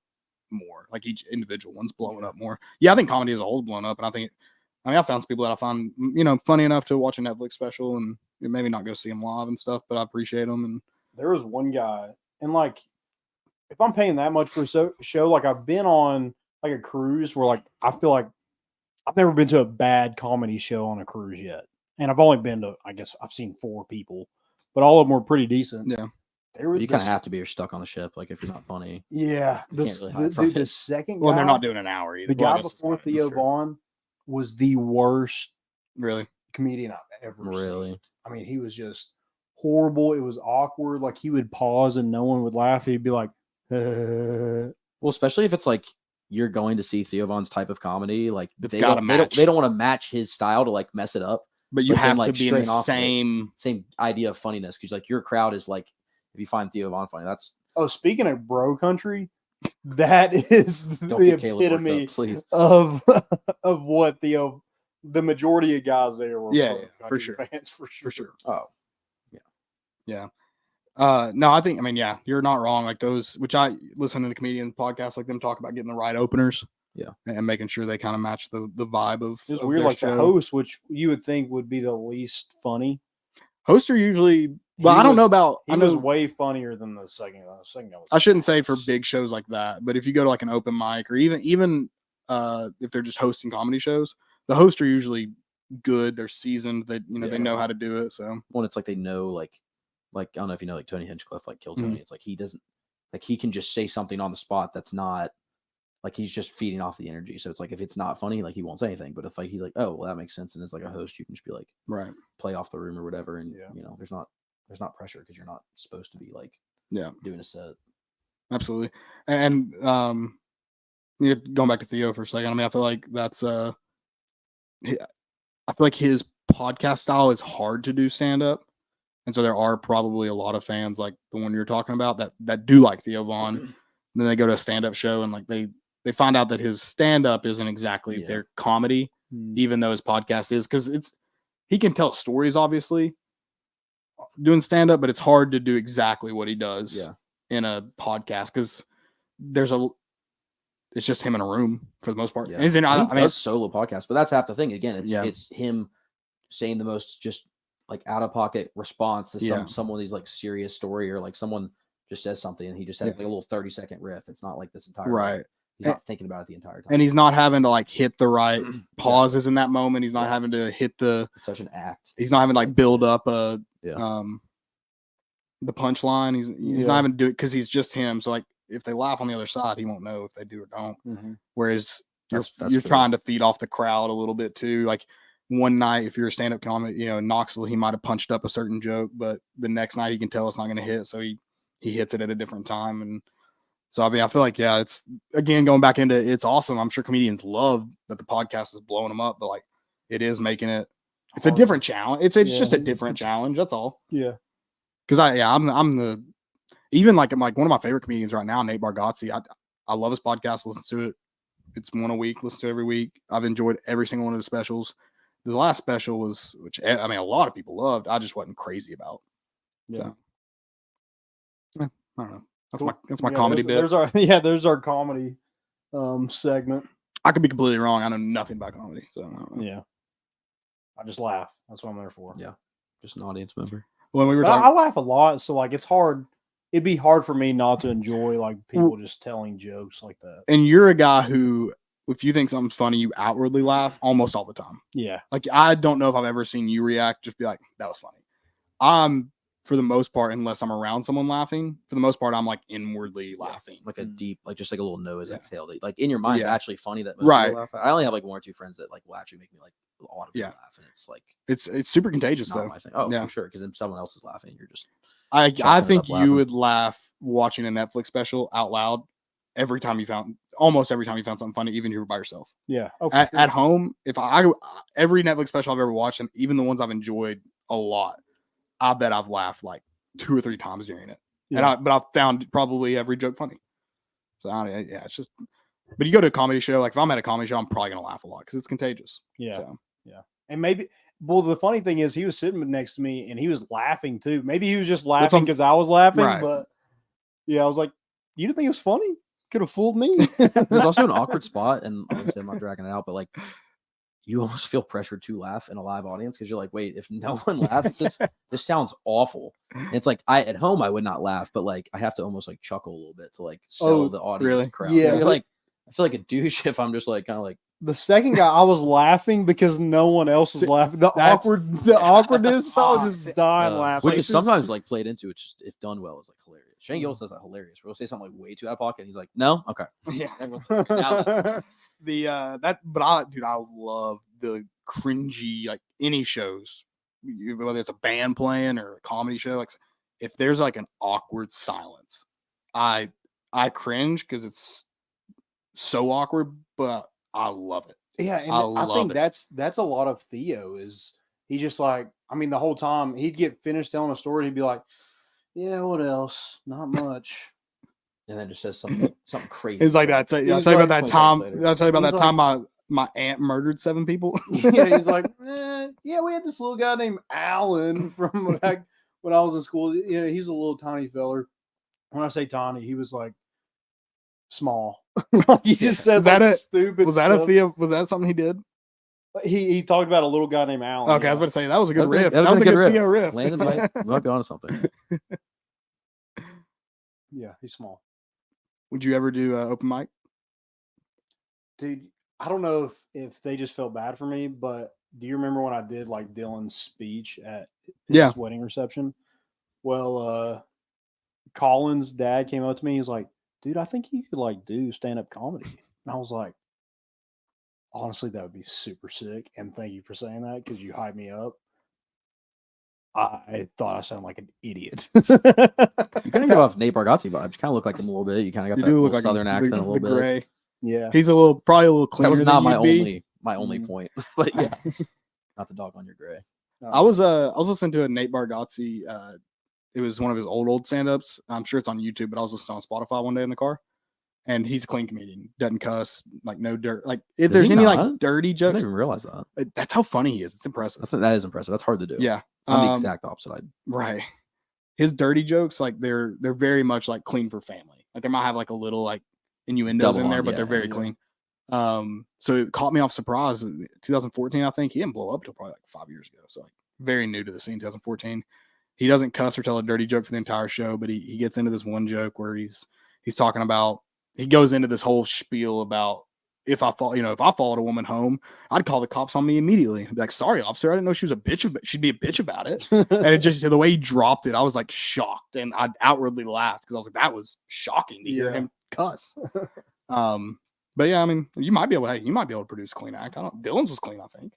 more. Like each individual one's blowing up more. Yeah, I think comedy as a whole is blowing up, and I found some people that I find funny enough to watch a Netflix special and maybe not go see them live and stuff, but I appreciate them. And there was one guy, and like if I'm paying that much for a show, like I've been on like a cruise where like I feel like I've never been to a bad comedy show on a cruise yet, and I've only been to, I guess I've seen 4 people, but all of them were pretty decent. Yeah, you kind of have to be. You're stuck on the ship. Like if you're not funny, the second guy. Well, they're not doing an hour either. The guy before Theo Vaughn was the worst comedian I've ever seen. I mean, he was just horrible. It was awkward. Like he would pause and no one would laugh. He'd be like, well, especially if it's like you're going to see Theo Vaughn's type of comedy, like they don't want to match his style to like mess it up. But you have to be in the same idea of funniness, because like your crowd is like, if you find Theo Vaughn funny, that's speaking of bro country, that is the epitome of what the majority of guys there were. For sure. Fans, for sure. Oh, yeah. No, I think, you're not wrong. Like those, which I listen to the comedian podcasts, like them talk about getting the right openers. Yeah. And making sure they kind of match the vibe of. It's weird, like show. The host, which you would think would be the least funny. Hosts are usually, I don't know about. He was way funnier than the second guy. I shouldn't say for big shows like that, but if you go to like an open mic or even if they're just hosting comedy shows, the hosts are usually good. They're seasoned. They they know how to do it. So when it's like they know like I don't know if you know like Tony Hinchcliffe, like Kill Tony. It's like he doesn't, like he can just say something on the spot that's not like he's just feeding off the energy. So it's like if it's not funny, like he won't say anything. But if like he's like, oh well, that makes sense, and it's like a host, you can just be like play off the room or whatever, and there's not pressure because you're not supposed to be like doing a set. Absolutely. And going back to Theo for a second, I feel like that's I feel like his podcast style is hard to do stand up. And so there are probably a lot of fans like the one you're talking about that do like Theo Vaughn. And then they go to a stand up show and like they find out that his stand up isn't exactly their comedy, even though his podcast is, because he can tell stories obviously doing stand up, but it's hard to do exactly what he does in a podcast because it's just him in a room for the most part. Yeah. And he's in, I mean, does solo podcast, but that's half the thing. Again, Yeah. it's him saying the most just like out of pocket response to Yeah. someone's like serious story, or like someone just says something and he just has like a little 30-second riff. It's not like this entire right. He's not thinking about it the entire time. And he's not having to like hit the right pauses in that moment. He's not having to hit the It's such an act. He's not having to like build up the punchline. He's not having to do it because he's just him. So like if they laugh on the other side, he won't know if they do or don't. Mm-hmm. Whereas That's you're true. trying to feed off the crowd a little bit too. Like one night, if you're a stand-up comic, in Knoxville, he might have punched up a certain joke, but the next night he can tell it's not going to hit, so he hits it at a different time. And so I mean, I feel like it's again going back into it's awesome. I'm sure comedians love that the podcast is blowing them up, but like it is making it. It's a different challenge. It's just a different challenge. That's all. Yeah. Because I'm the even like one of my favorite comedians right now, Nate Bargatze. I love his podcast. Listen to it. It's one a week. Listen to it every week. I've enjoyed every single one of the specials. The last special was, which I mean, a lot of people loved. I just wasn't crazy about. Yeah. So, I don't know. That's my comedy bit. There's our comedy segment. I could be completely wrong. I know nothing about comedy. So I don't know. Yeah. I just laugh. That's what I'm there for. Yeah. Just an audience member. When we were But talking, I laugh a lot, so like it's hard. It'd be hard for me not to enjoy like people just telling jokes like that. and you're a guy who, if you think something's funny, you outwardly laugh almost all the time. Yeah. Like I don't know if I've ever seen you react, just be like, that was funny. For the most part, unless I'm around someone laughing, for the most part, I'm like inwardly laughing. Like a deep, like just like a little nose exhale. Like in your mind, it's actually funny that most Right. people laugh. I only have like one or two friends that like will actually make me like audibly laugh, and it's like It's super contagious not though. my thing. Oh, Yeah. for sure, because then someone else is laughing, you're just I chopping it think up you laughing. would laugh watching a Netflix special out loud almost every time you found something funny, even if you were by yourself. Yeah. Oh, for At sure. home, if every Netflix special I've ever watched, and even the ones I've enjoyed a lot, I bet I've laughed like 2 or 3 times during it. Yeah. But I've found probably every joke funny. So it's just. But you go to a comedy show, like if I'm at a comedy show, I'm probably gonna laugh a lot because it's contagious. Yeah. So. Yeah. And maybe, well, the funny thing is he was sitting next to me and he was laughing too. Maybe he was just laughing because I was laughing, Right. but yeah, I was like, you didn't think it was funny? Could have fooled me. There's also an awkward spot, and obviously I'm not dragging it out, but like you almost feel pressured to laugh in a live audience because you're like, wait, if no one laughs, this sounds awful. And it's like at home I would not laugh, but like I have to almost like chuckle a little bit to like sell the audience really? crowd. Yeah. You're like, I feel like a douche if I'm just like kind of like. The second guy, I was laughing because no one else was See, laughing. The awkwardness, I was just dying laughing. Which is sometimes like played into it. Just if done well, is like hilarious. Shane Gillis does that hilarious. We'll say something like way too out of pocket. And he's like, no, okay. Yeah. Everyone's like, now that's I love the cringy, like any shows, whether it's a band playing or a comedy show. Like if there's like an awkward silence, I cringe because it's so awkward, but I love it. Yeah, and I think love it. that's a lot of Theo. Is he just like, I mean, the whole time he'd get finished telling a story, he'd be like, "Yeah, what else? Not much." and then just says something crazy. It's like that. I'll He's tell you like about that 20 time. seconds later. I'll tell you about He's that time my aunt murdered 7 people. Yeah, he's like, yeah, we had this little guy named Alan from back when I was in school. Yeah, he's a little tiny feller. When I say tiny, he was like small. He just says Is that like it? stupid. Was that stuff. was that something he did? He talked about a little guy named Alan. Okay, I was about to say that was a good riff. That That was a good riff. Theo riff. Landon might be onto something. Yeah, he's small. Would you ever do open mic? Dude, I don't know if they just felt bad for me, but do you remember when I did like Dylan's speech at his wedding reception? Well, Colin's dad came up to me. He's like, dude, I think you could like do stand-up comedy. And I was like, honestly, that would be super sick. And thank you for saying that because you hyped me up. I thought I sounded like an idiot. You kind of give off Nate Bargatze vibes. You kind of look like him a little bit. You kind of got that little southern accent a little bit. Gray. Yeah. He's probably a little cleaner. That was not than my only point. But yeah, not the dog on your gray. I was listening to a Nate Bargatze. It was one of his old stand-ups. I'm sure it's on YouTube, but I was listening on Spotify one day in the car, and he's a clean comedian. Doesn't cuss, like no dirt. Like if there's he any not? like dirty I jokes, didn't even realize that. that's how funny he is. It's impressive. That is impressive. That's hard to do. Yeah, I'm the exact opposite. right. His dirty jokes, like they're very much like clean for family. Like they might have like a little like innuendos Double in there, on, but yeah, they're very yeah. clean. So it caught me off surprise. 2014, I think he didn't blow up until probably like 5 years ago. So like very new to the scene. 2014. He doesn't cuss or tell a dirty joke for the entire show, but he gets into this one joke where he's talking about, he goes into this whole spiel about if I followed a woman home, I'd call the cops on me immediately. I'd be like, sorry, officer, I didn't know she was a bitch. She'd be a bitch about it. And it just, the way he dropped it, I was like shocked, and I outwardly laughed because I was like, that was shocking to hear him cuss. But yeah, I mean, you might be able to produce a clean act. Dylan's was clean, I think.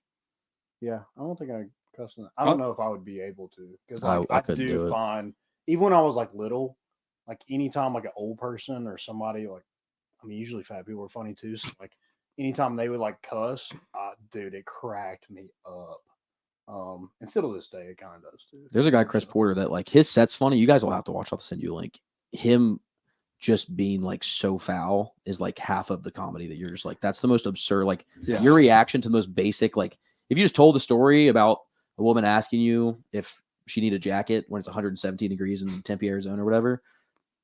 Yeah, I don't think I cussed. I don't know if I would be able to, because like, I I couldn't do do it. find, even when I was like little, like anytime like an old person or somebody, like, I mean, usually fat people are funny too. So like anytime they would like cuss, dude, it cracked me up. And still to this day, it kind of does too. There's a guy, Chris Porter, that like his set's funny. You guys will have to watch. I'll send you a link. Him just being like so foul is like half of the comedy that you're just like, that's the most absurd. Like your reaction to the most basic, like if you just told a story about a woman asking you if she need a jacket when it's 117 degrees in Tempe, Arizona or whatever,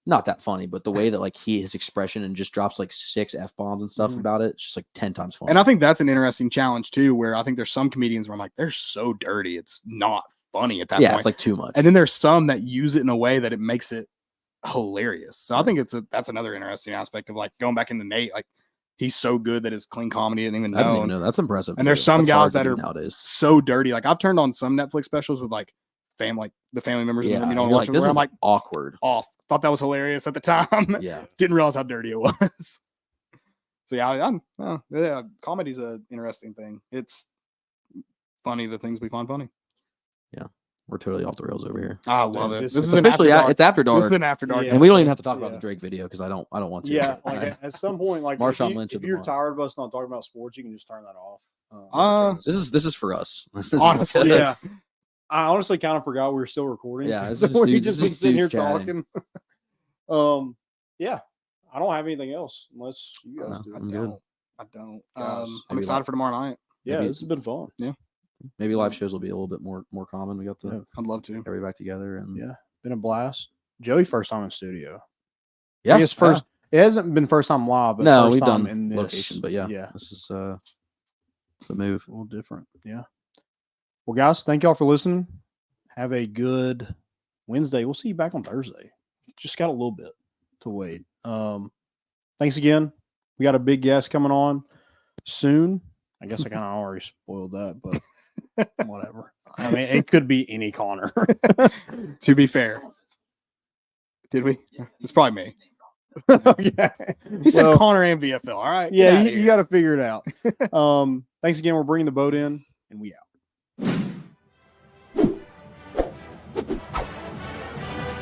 not that funny, but the way that like his expression and just drops like 6 F-bombs and stuff about it, it's just like 10 times funny. And I think that's an interesting challenge too, where I think there's some comedians where I'm like, they're so dirty, it's not funny at that point. It's like too much. And then there's some that use it in a way that it makes it hilarious. So I think that's another interesting aspect of like going back into Nate. Like he's so good that his clean comedy didn't even know. I didn't even know. That's impressive. And there's some guys that are nowadays so dirty. Like I've turned on some Netflix specials with like the family members. Yeah, you know, like, this where I'm is like awkward. off. Thought that was hilarious at the time. Yeah. Didn't realize how dirty it was. So yeah, comedy's an interesting thing. It's funny, the things we find funny. Yeah. We're totally off the rails over here. I love it. This This is is Officially, it's after dark. This is an after dark. Yeah. And we don't even have to talk about Yeah. the Drake video because I don't want to. Yeah, like at some point, like Marshawn Lynch if of the you're month. tired of us not talking about sports, you can just turn that off. This is for us. This is- Honestly, Yeah. I honestly kind of forgot we were still recording. Yeah, this so is we dudes- just this been is sitting here dudes chatting. talking. Yeah, I don't have anything else unless you guys do. I'm good. I don't. Guys, I'm excited for tomorrow night. Yeah, maybe- this has been fun. Maybe live shows will be a little bit more common. We got to I'd love to. everybody back together and Yeah, been a blast. Joey, first time in studio. yeah. I guess first. It hasn't been first time live, but No, first we've time done in this location, but yeah, this is the move. a little different. Yeah. Well, guys, thank y'all for listening. Have a good Wednesday. We'll see you back on Thursday. Just got a little bit to wait. Thanks again. We got a big guest coming on soon. I guess I kind of already spoiled that, but whatever. I mean, it could be any Connor. To be fair, did we? It's probably me. Yeah. He said Well, Connor and VFL. All right. yeah, you got to figure it out. Thanks again. We're bringing the boat in, and we out.